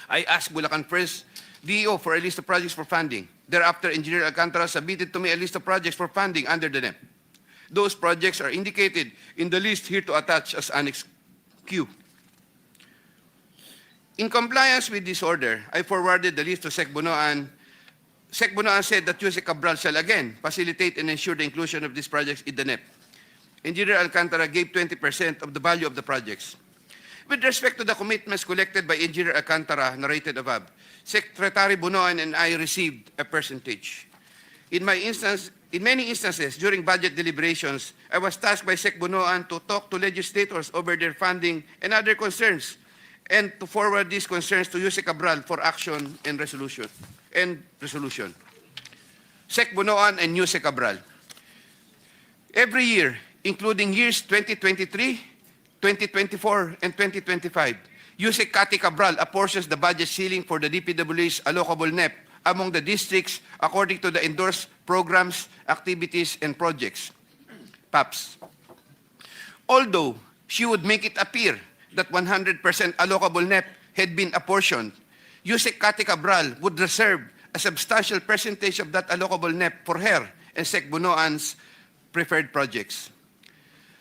I asked Bulacan First DEO for a list of projects for funding. Thereafter, Engineer Alcantara submitted to me a list of projects for funding under the NEP. Those projects are indicated in the list here to attach as Annex Q. In compliance with this order, I forwarded the list to Sec Bonoan. Sec Bonoan said that Yusek Cabral shall again facilitate and ensure the inclusion of these projects in the NEP. Engineer Alcantara gave 20% of the value of the projects. With respect to the commitments collected by Engineer Alcantara narrated above, Secretary Bonoan and I received a percentage. In many instances during budget deliberations, I was tasked by Sec Bonoan to talk to legislators over their funding and other concerns, and to forward these concerns to Yusek Cabral for action and resolution. Sec Bonoan and Yusek Cabral. Every year, including years 2023, 2024, and 2025, Yusek Kati Cabral apportions the budget ceiling for the DPW's allocable NEP among the districts according to the endorsed programs, activities, and projects, PAPs. Although she would make it appear that 100% allocable NEP had been apportioned, Yusek Kati Cabral would reserve a substantial percentage of that allocable NEP for her and Sec Bonoan's preferred projects.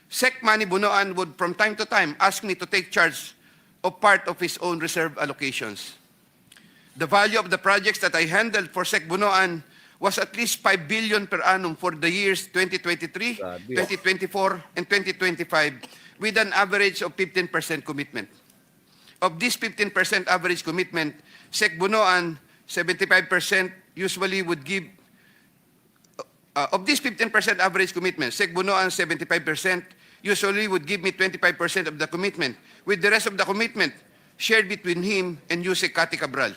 Sec Manny Bonoan would from time to time ask me to take charge of part of his own reserve allocations. The value of the projects that I handled for Sec Bonoan was at least 5 billion per annum for the years 2023, 2024, and 2025, with an average of 15% commitment. Of this 15% average commitment, Sec Bonoan, 75% usually would give, of this 15% average commitment, Sec Bonoan, 75%, usually would give me 25% of the commitment, with the rest of the commitment shared between him and Yusek Kati Cabral.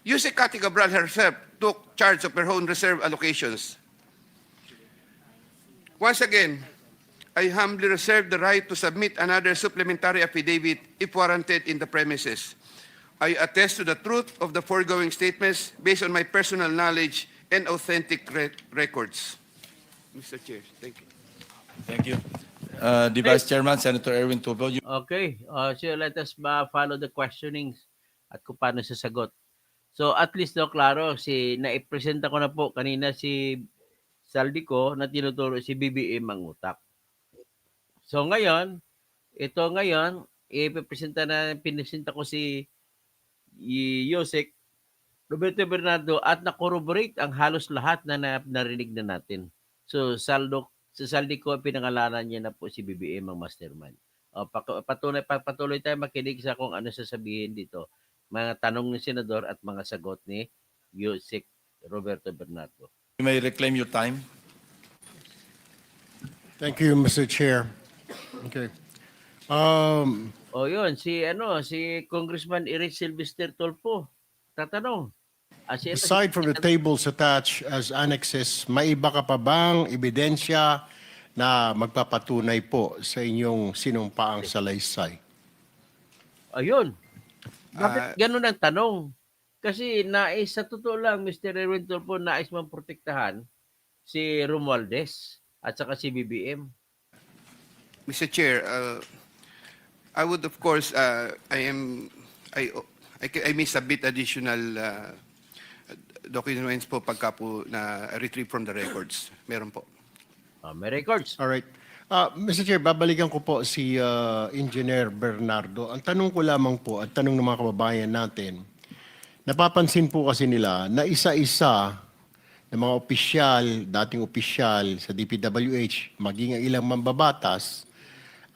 Yusek Kati Cabral herself took charge of her own reserve allocations. Once again, I humbly reserve the right to submit another supplementary affidavit if warranted in the premises. I attest to the truth of the foregoing statements based on my personal knowledge and authentic records. Mr. Chair, thank you. Thank you. The Vice Chairman, Senator Erwin Tubio. Okay, so let us follow the questionings at kung paano sasagot. So at least klaro, naipresenta ko na po kanina si Saldico na tinuturo si BBM mangutak. So ngayon, pinesenta ko si Yosek Roberto Bernardo at na-corroborate ang halos lahat na narinig na natin. So Saldico, pinangalanan niya na po si BBM ang mastermind. Patuloy tayo makinig sa kung ano sasabihin dito. Mga tanong ni Senador at mga sagot ni Yosek Roberto Bernardo. You may reclaim your time. Thank you, Mr. Chair. Okay. Yun, si Congressman Eric Sylvester Tolpo. Tatanong. Aside from the tables attached as annexes, may iba ka pa bang ebidensya na magpapatunay po sa inyong sinumpaang salaysay? Ayun. Bakit ganun ang tanong? Kasi sa totoo lang, Mr. Erwin Tolpo, nais mong protektahan si Romualdez at saka si BBM. Mr. Chair, I would of course, I may submit additional documents po pagka po na retrieve from the records. Meron po. May records. All right. Mr. Chair, babalikan ko po si Engineer Bernardo. Ang tanong ko lamang po at tanong ng mga kababayan natin, napapansin po kasi nila na isa-isa ng mga opisyal, dating opisyal sa DPWH, maging ang ilang mambabatas,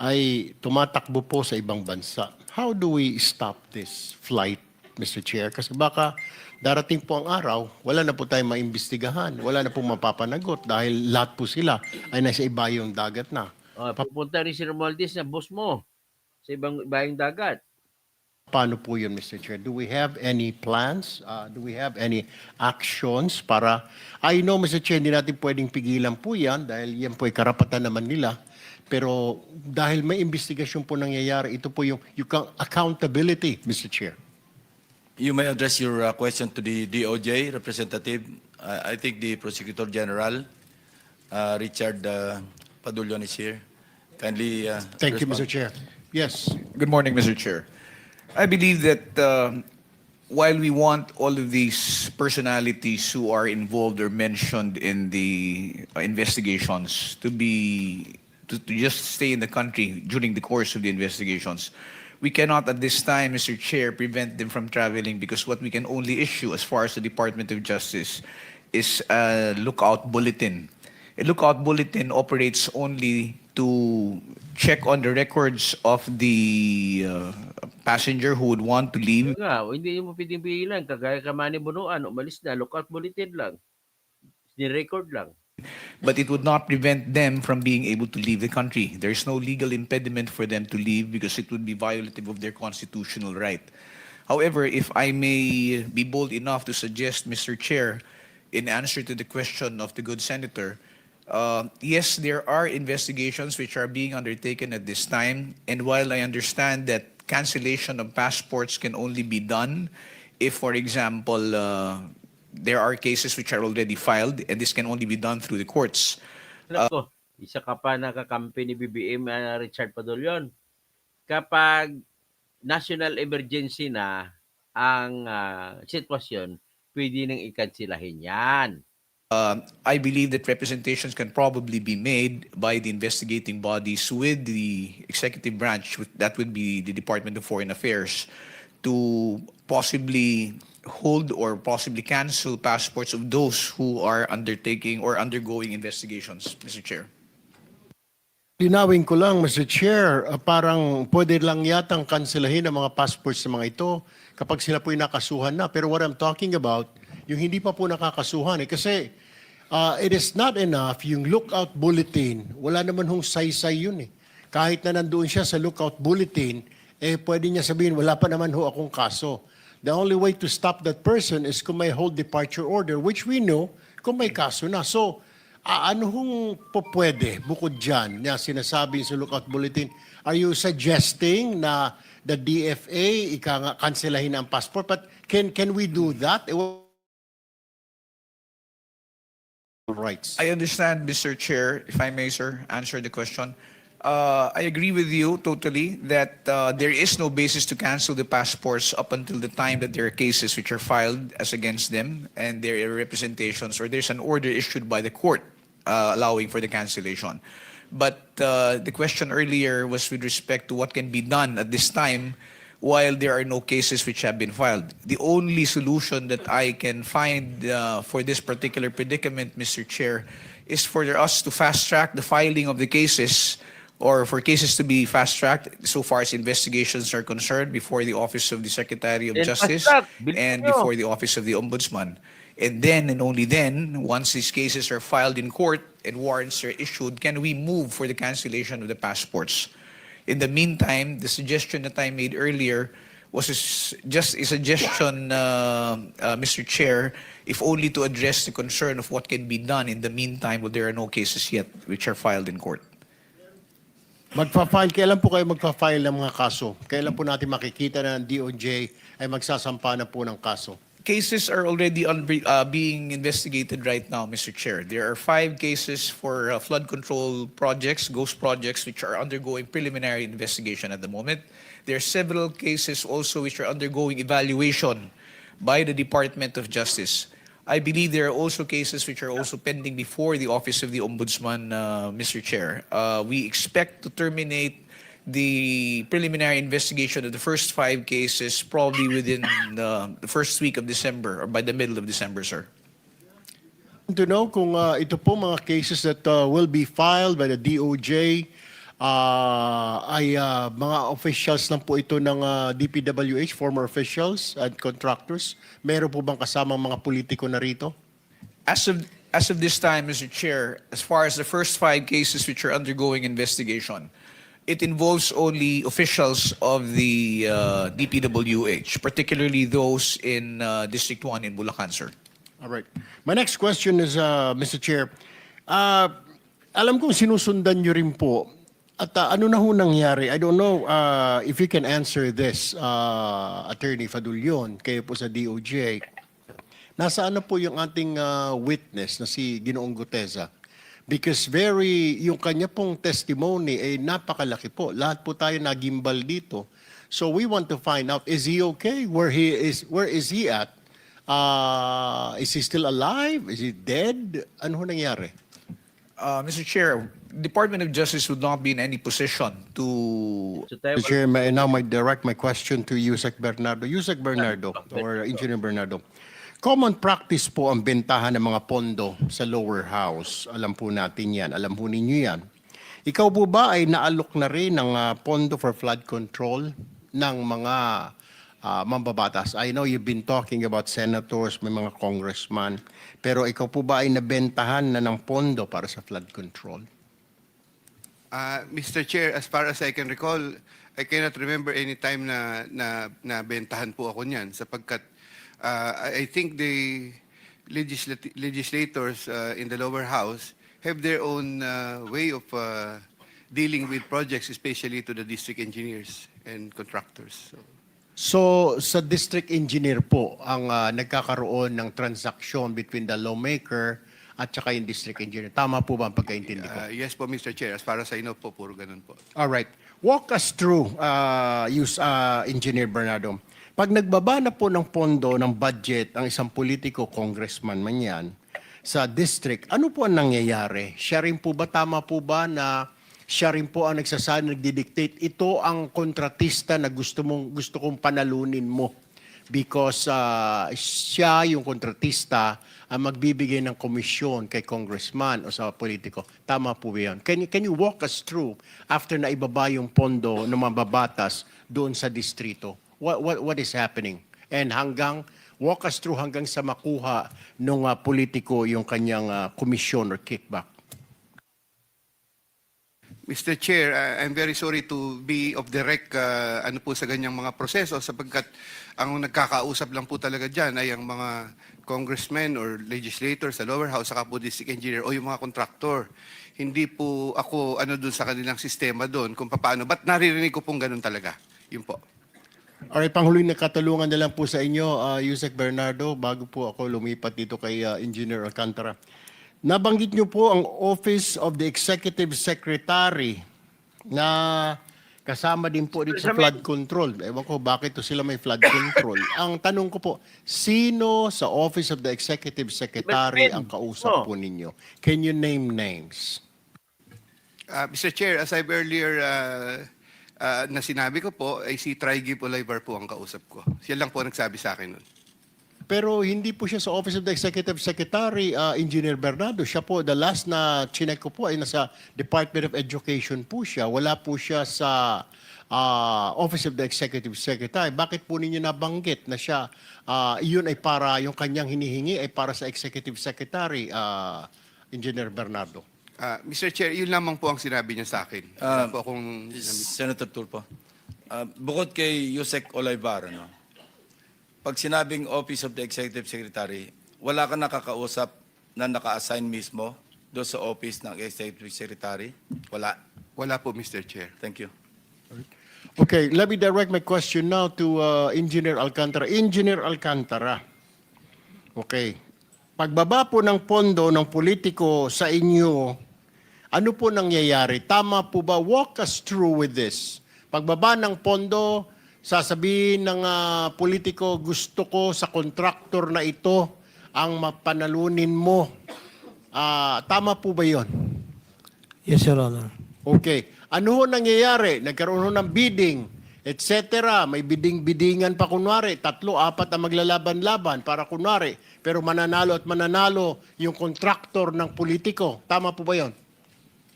ay tumatakbo po sa ibang bansa. How do we stop this flight Mr. Chair, kasi baka darating po ang araw, wala na po tayong maimbestigahan, wala na pong mapapanagot dahil lahat po sila ay nasa ibayong dagat na. Pupunta rin si Romualdez na boss mo sa ibang ibayong dagat. Paano po yun, Mr. Chair? Do we have any plans? Do we have any actions para... I know, Mr. Chair, hindi natin pwedeng pigilan po yan dahil yan po ay karapatan naman nila. Pero dahil may investigasyon po nangyayari, ito po yung accountability, Mr. Chair. You may address your question to the DOJ representative. I think the Prosecutor General, Richard Padulyon, is here. Kindly Thank you, respond. Mr. Chair. Yes. Good morning, Mr. Chair. I believe that while we want all of these personalities who are involved or mentioned in the investigations to just stay in the country during the course of the investigations, we cannot at this time, Mr. Chair, prevent them from traveling because what we can only issue as far as the Department of Justice is a lookout bulletin. A lookout bulletin operates only to check on the records of the passenger who would want to leave. Hindi mo pwedeng pigilan. Kagaya ka Manny Bunuan, umalis na, lookout bulletin lang. Ni-record lang. But it would not prevent them from being able to leave the country. There's no legal impediment for them to leave because it would be violative of their constitutional right. However, if I may be bold enough to suggest, Mr. Chair, in answer to the question of the good senator, yes, there are investigations which are being undertaken at this time. And while I understand that cancellation of passports can only be done if, for example, there are cases which are already filed, and this can only be done through the courts. Alam ko, isa ka pa nakakampi ni BBM, Richard Padulyon. Kapag national emergency na ang sitwasyon, pwede nang ikansilahin yan. I believe that representations can probably be made by the investigating bodies with the executive branch, that would be the Department of Foreign Affairs, to possibly hold or possibly cancel passports of those who are undertaking or undergoing investigations, Mr. Chair. Linawin ko lang, Mr. Chair, parang pwede lang yatang kanselahin ang mga passports ng mga ito kapag sila po'y nakasuhan na. Pero what I'm talking about, yung hindi pa po nakakasuhan. Kasi it is not enough, yung lookout bulletin, wala naman hong saysay yun eh. Kahit na nandoon siya sa lookout bulletin, pwede niya sabihin, wala pa naman ho akong kaso. The only way to stop that person is kung may hold departure order, which we know kung may kaso na. So, ano hong pwede bukod dyan na sinasabi sa lookout bulletin? Are you suggesting na the DFA kanselahin ang passport? But can we do that? Rights. I understand, Mr. Chair, if I may, sir, answer the question. I agree with you totally that there is no basis to cancel the passports up until the time that there are cases which are filed as against them and there are representations or there's an order issued by the court allowing for the cancellation. But the question earlier was with respect to what can be done at this time while there are no cases which have been filed. The only solution that I can find for this particular predicament, Mr. Chair, is for us to fast-track the filing of the cases or for cases to be fast-tracked so far as investigations are concerned before the Office of the Secretary of Then Justice fast-track. Bilis and nyo. before the Office of the Ombudsman. And then and only then, once these cases are filed in court and warrants are issued, can we move for the cancellation of the passports. In the meantime, the suggestion that I made earlier was just a suggestion, Mr. Chair, if only to address the concern of what can be done in the meantime when there are no cases yet which are filed in court. Kailan po kayo magpa-file ng mga kaso? Kailan po natin makikita na ang DOJ ay magsasampa na po ng kaso? Cases are already being investigated right now, Mr. Chair. There are 5 cases for flood control projects, ghost projects, which are undergoing preliminary investigation at the moment. There are several cases also which are undergoing evaluation by the Department of Justice. I believe there are also cases which are also pending before the Office of the Ombudsman, Mr. Chair. We expect to terminate the preliminary investigation of the first 5 cases probably within the first week of December or by the middle of December, sir. To know kung ito po mga cases that will be filed by the DOJ, ay mga officials lang po ito ng DPWH, former officials and contractors? Meron po bang kasamang mga politiko na rito? As of this time, Mr. Chair, as far as the first 5 cases which are undergoing investigation, it involves only officials of the DPWH, particularly those in District 1 in Bulacan, sir. All right. My next question is, Mr. Chair, alam kong sinusundan nyo rin po. At ano na ho nangyari? I don't know if you can answer this, Attorney Fadulyon, kayo po sa DOJ. Nasaan na po yung ating witness na si Ginoong Guteza? Because yung kanya pong testimony ay napakalaki po. Lahat po tayo nagimbal dito. So we want to find out, is he okay? Where is he at? Is he still alive? Is he dead? Ano ho nangyari? Mr. Chair, Department of Justice would not be in any position to So tayo, Mr. Chair, now I direct my question to Yusek Bernardo. Yusek Bernardo or Engineer Bernardo. Common practice po ang bentahan ng mga pondo sa lower house. Alam po natin yan. Alam po ninyo yan. Ikaw po ba ay naalok na rin ng pondo for flood control ng mga mambabatas? I know you've been talking about senators, may mga congressman. Pero ikaw po ba ay nabentahan na ng pondo para sa flood control? Mr. Chair, as far as I can recall, I cannot remember any time na bentahan po ako niyan sapagkat I think the legislators in the lower house have their own way of dealing with projects, especially to the district engineers and contractors. So, sa district engineer po ang nagkakaroon ng transaction between the lawmaker at saka yung district engineer. Tama po ba ang pagkaintindi ko? Yes po, Mr. Chair. As far as I know po, puro ganun po. All right. Walk us through, Engineer Bernardo. Pag nagbaba na po ng pondo, ng budget, ang isang politiko, congressman man yan, sa district, ano po ang nangyayari? Siya rin po ba, tama po ba na siya rin po ang nagsasabi, nagdidictate, ito ang kontratista na gusto kong panalunin mo because siya yung kontratista ang magbibigay ng komisyon kay congressman o sa politiko. Tama po ba yan? Can you walk us through after na ibaba yung pondo ng mababatas doon sa distrito? What is happening? And walk us through hanggang sa makuha ng politiko yung kanyang komisyon or kickback. Mr. Chair, I'm very sorry to be of direct ano po sa ganyang mga proseso sapagkat ang nagkakausap lang po talaga dyan ay ang mga congressmen or legislators sa lower house saka po district engineer o yung mga contractor. Hindi po ako ano doon sa kanilang sistema doon kung paano. Ba't naririnig ko pong ganun talaga? Yun po. Alright, panghuling na katalungan na lang po sa inyo, Yusek Bernardo, bago po ako lumipat dito kay Engineer Alcantara. Nabanggit niyo po ang Office of the Executive Secretary na kasama din po dito sa flood control. Ewan ko bakit to sila may flood control. Ang tanong ko po, sino sa Office of the Executive Secretary ang kausap po ninyo? Can you name names? Mr. Chair, as I've earlier na sinabi ko po, ay si Trigib Olivar po ang kausap ko. Siya lang po nagsabi sa akin nun. Pero hindi po siya sa Office of the Executive Secretary, Engineer Bernardo. Siya po, the last na chinek ko po ay nasa Department of Education po siya. Wala po siya sa Office of the Executive Secretary. Bakit po ninyo nabanggit na siya, yun ay para, yung kanyang hinihingi ay para sa Executive Secretary, Engineer Bernardo? Mr. Chair, yun lamang po ang sinabi niya sa akin. Wala po akong... Senator Tulfo, bukod kay Yusek Olivar, ano, pag sinabing Office of the Executive Secretary, wala ka nakakausap na naka-assign mismo doon sa Office ng Executive Secretary? Wala. Wala po, Mr. Chair. Thank you. Okay, let me direct my question now to Engineer Alcantara. Engineer Alcantara, okay, pagbaba po ng pondo ng politiko sa inyo, ano po nangyayari? Tama po ba? Walk us through with this. Pagbaba ng pondo, sasabihin ng politiko, gusto ko sa kontraktor na ito ang mapanalunin mo. Tama po ba yun? Yes, Your Honor. Okay. Ano ho nangyayari? Nagkaroon ho ng bidding, etc. May bidding-biddingan pa kunwari. 3, 4 ang maglalaban-laban para kunwari. Pero mananalo at mananalo yung kontraktor ng politiko. Tama po ba yun?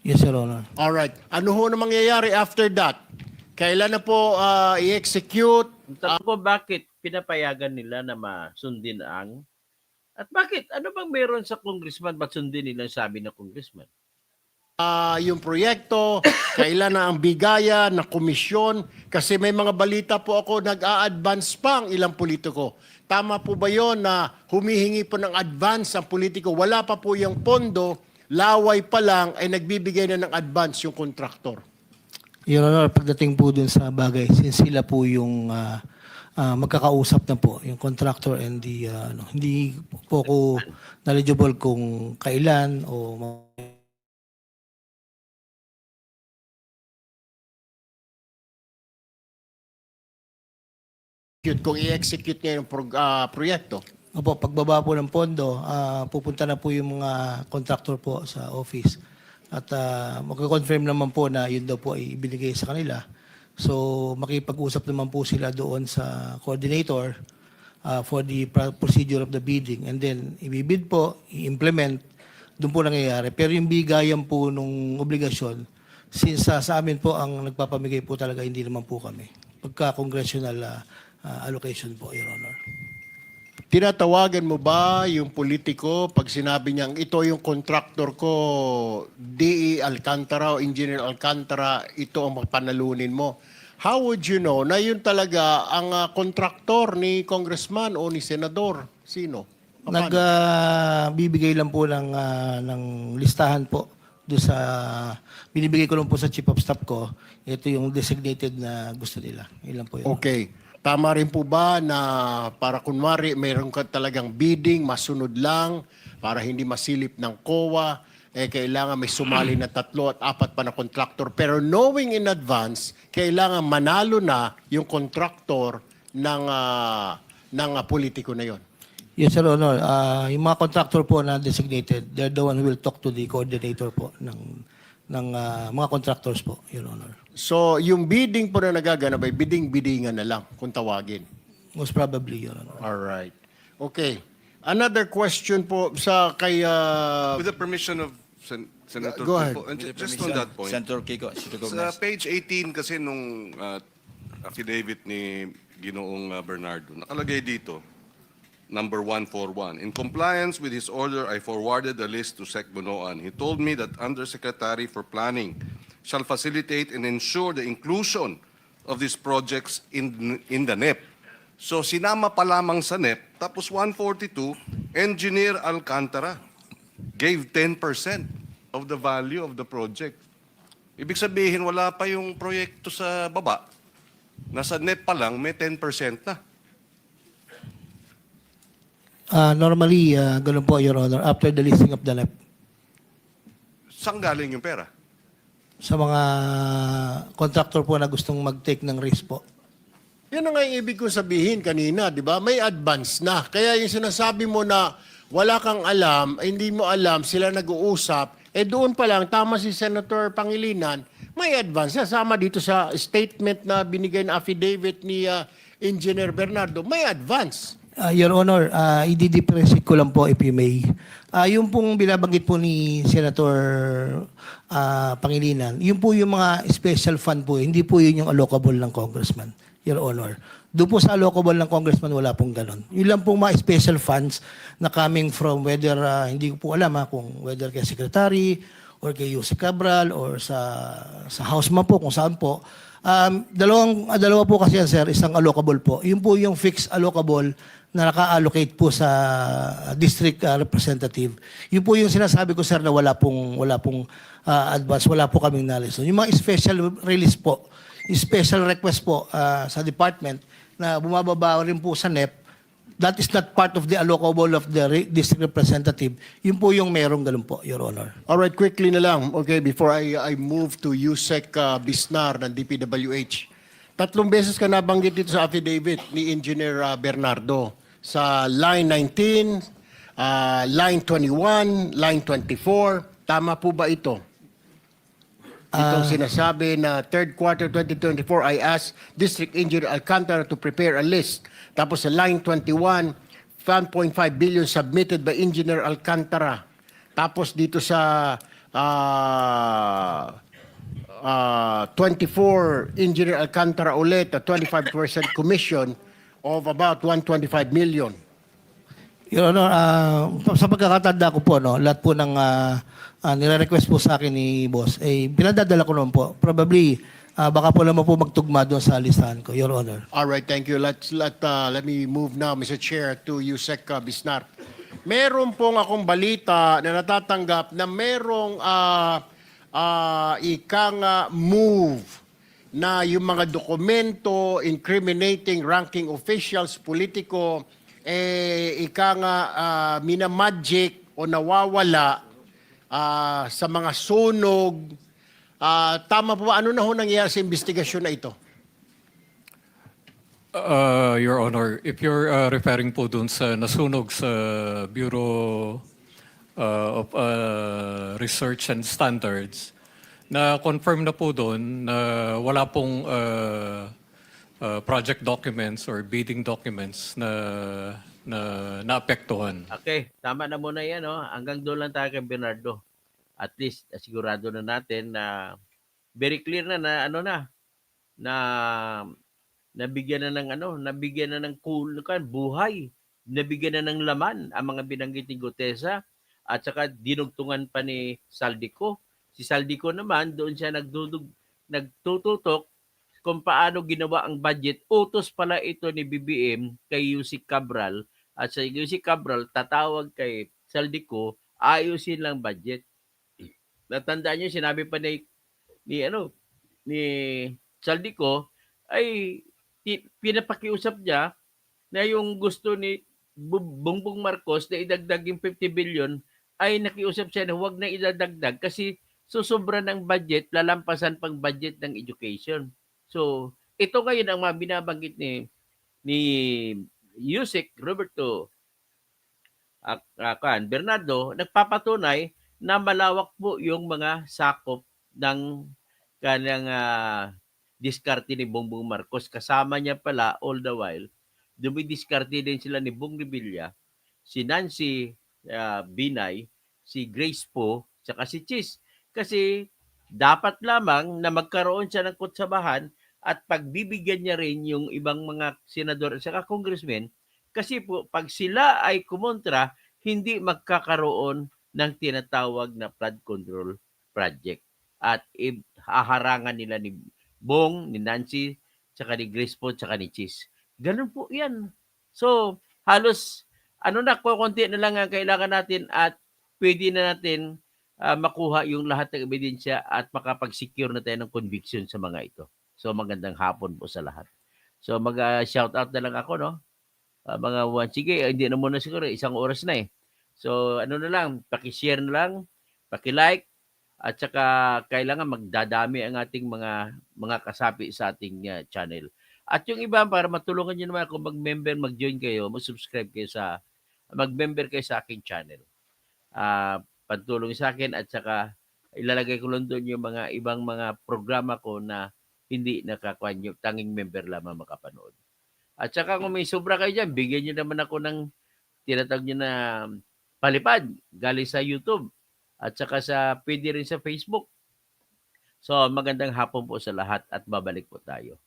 Yes, Your Honor. Alright. Ano ho na mangyayari after that? Kailan na po i-execute? Tanong ko bakit pinapayagan nila na masundin ang at bakit? Ano bang meron sa congressman? Ba't sundin nila ang sabi ng congressman? Yung proyekto, kailan na ang bigaya na komisyon? Kasi may mga balita po ako, nag-a-advance pa ang ilang politiko. Tama po ba yon na humihingi po ng advance ang politiko? Wala pa po yung pondo, laway pa lang ay nagbibigay na ng advance yung kontraktor. Your Honor, pagdating po dun sa bagay, since sila po yung magkakausap na po, yung contractor and the, hindi po ko knowledgeable kung kailan o Kung i-execute niya yung proyekto. Opo, pagbaba po ng pondo, pupunta na po yung mga contractor po sa office. At magko-confirm naman po na yun daw po ay ibinigay sa kanila. So makipag-usap naman po sila doon sa coordinator for the procedure of the bidding. And then ibibid po, i-implement, doon po nangyayari. Pero yung bigayan po nung obligasyon, since sa amin po ang nagpapamigay po talaga, hindi naman po kami. Pagka-congressional allocation po, Your Honor. Tinatawagan mo ba yung politiko pag sinabi niyang ito yung contractor ko, DE Alcantara o Engineer Alcantara, ito ang panalunin mo? How would you know na yun talaga ang contractor ni congressman o ni senador? Sino? Paano? Nagbibigay lang po ng listahan po do sa binibigay ko lang po sa chief of staff ko. Ito yung designated na gusto nila. Ilan po yun. Okay. Tama rin po ba na para kunwari mayroon ka talagang bidding, masunod lang, para hindi masilip ng COA, kailangan may sumali na 3 at 4 pa na contractor. Pero knowing in advance, kailangan manalo na yung contractor ng politiko na yon. Yes, Sir Honor. Yung mga contractor po na designated, they're the one who will talk to the coordinator po ng mga contractors po, Your Honor. So, yung bidding po na nagaganap ay bidding-biddingan na lang kung tawagin. Most probably, Your Honor. Alright. Okay. Another question po sa kay... With the permission of Senator Go ahead. Kiko, and just on that point, Senator Kiko, should sa recognize. page 18 kasi nung affidavit ni Ginoong Bernardo, nakalagay dito, number 141. In compliance with his order, I forwarded the list to Sec Bonoan. He told me that Undersecretary for Planning shall facilitate and ensure the inclusion of these projects in the NEP. So sinama pa lamang sa NEP, tapos 142, Engineer Alcantara gave 10% of the value of the project. Ibig sabihin, wala pa yung proyekto sa baba. Nasa NEP pa lang, may 10% na. Normally, ganun po, Your Honor, after the listing of the NEP, Saan galing yung pera? sa mga contractor po na gustong mag-take ng risk po. Yan ang ibig ko sabihin kanina, di ba? May advance na. Kaya yung sinasabi mo na wala kang alam, hindi mo alam, sila nag-uusap, doon pa lang, tama si Senator Pangilinan, may advance na. Sama dito sa statement na binigay na affidavit ni Engineer Bernardo, may advance. Your Honor, i-depreciate ko lang po if you may. Yung pong binabanggit po ni Senator Pangilinan, yun po yung mga special fund po, hindi po yun yung allocable ng congressman, Your Honor. Doon po sa allocable ng congressman, wala pong ganon. Yun lang pong mga special funds na coming from whether, hindi ko po alam kung whether kay Secretary or kay Yusek Cabral or sa House man po, kung saan po. Dalawa po kasi yan, sir, isang allocable po. Yun po yung fixed allocable na naka-allocate po sa district representative. Yun po yung sinasabi ko, sir, na wala pong advance, wala po kaming knowledge. So, yung mga special release po, yung special request po sa department na bumababa rin po sa NEP, that is not part of the allocable of the district representative. Yun po yung merong ganun po, Your Honor. Alright, quickly na lang, okay, before I move to Yusek Bisnar ng DPWH. 3 beses ka nabanggit dito sa affidavit ni Engineer Bernardo. Sa line 19, line 21, line 24. Tama po ba ito? Itong sinasabi na third quarter 2024, I asked District Engineer Alcantara to prepare a list. Tapos sa line 21, 1.5 billion submitted by Engineer Alcantara. Tapos dito sa 24 Engineer Alcantara ulit, a 25% commission of about 125 million. Your Honor, sa pagkakatanda ko po, no, lahat po ng nire-request po sa akin ni boss, pinadadala ko naman po. Probably, baka po naman po magtugma doon sa listahan ko, Your Honor. All right, thank you. Let me move now, Mr. Chair, to Yusek Bisnar. Meron pong akong balita na natatanggap na merong ikang move na yung mga dokumento incriminating ranking officials, politiko, minamagic o nawawala sa mga sunog. Tama po ba? Ano na ho nangyayari sa investigasyon na ito? Your Honor, if you're referring po dun sa nasunog sa Bureau of Research and Standards, na-confirm na po dun na wala pong project documents or bidding documents na naapektuhan. Okay, tama na muna yan. Oh. Hanggang doon lang tayo kay Bernardo. At least, sigurado na natin na very clear na nabigyan na ng buhay, nabigyan na ng laman ang mga binanggit ni Gutesa at saka dinugtungan pa ni Saldico. Si Saldico naman, doon siya nagtututok kung paano ginawa ang budget. Utos pala ito ni BBM kay Yusik Cabral at sa Yusik Cabral tatawag kay Saldico, ayusin lang budget. Natandaan niyo, sinabi pa ni Saldico ay pinapakiusap niya na yung gusto ni Bongbong Marcos na idagdag yung 50 billion ay nakiusap siya na huwag na idadagdag kasi susobra ng budget, lalampasan pang budget ng education. So, ito ngayon ang mga binabanggit ni Yusek Roberto Bernardo, nagpapatunay na malawak po yung mga sakop ng kanyang diskarte ni Bongbong Marcos. Kasama niya pala all the while, dumidiskarte din sila ni Bong Revilla, si Nancy Binay, si Grace Po, saka si CHIZ. Kasi dapat lamang na magkaroon siya ng kutsabahan at pagbibigyan niya rin yung ibang mga senador at saka congressmen kasi po pag sila ay kumontra, hindi magkakaroon ng tinatawag na flood control project. At haharangan nila ni Bong, ni Nancy, tsaka ni Grace po, tsaka ni CHIZ. Ganun po yan. So, halos, konti na lang ang kailangan natin at pwede na natin makuha yung lahat ng ebidensya at makapag-secure na tayo ng conviction sa mga ito. So, magandang hapon po sa lahat. So, mag-shoutout na lang ako, no? Sige, hindi na muna siguro, 1 oras na eh. So, na lang, paki-share na lang, paki-like, at saka kailangan magdadami ang ating mga kasapi sa ating channel. At yung iba, para matulungan nyo naman kung mag-join kayo, mag-subscribe kayo mag-member kayo sa aking channel. Pagtulong sa akin at saka ilalagay ko lang doon yung mga ibang mga programa ko na hindi nakakwan yung tanging member lamang makapanood. At saka kung may sobra kayo dyan, bigyan nyo naman ako ng tinatawag nyo na palipad galing sa YouTube at saka pwede rin sa Facebook. So magandang hapon po sa lahat at babalik po tayo.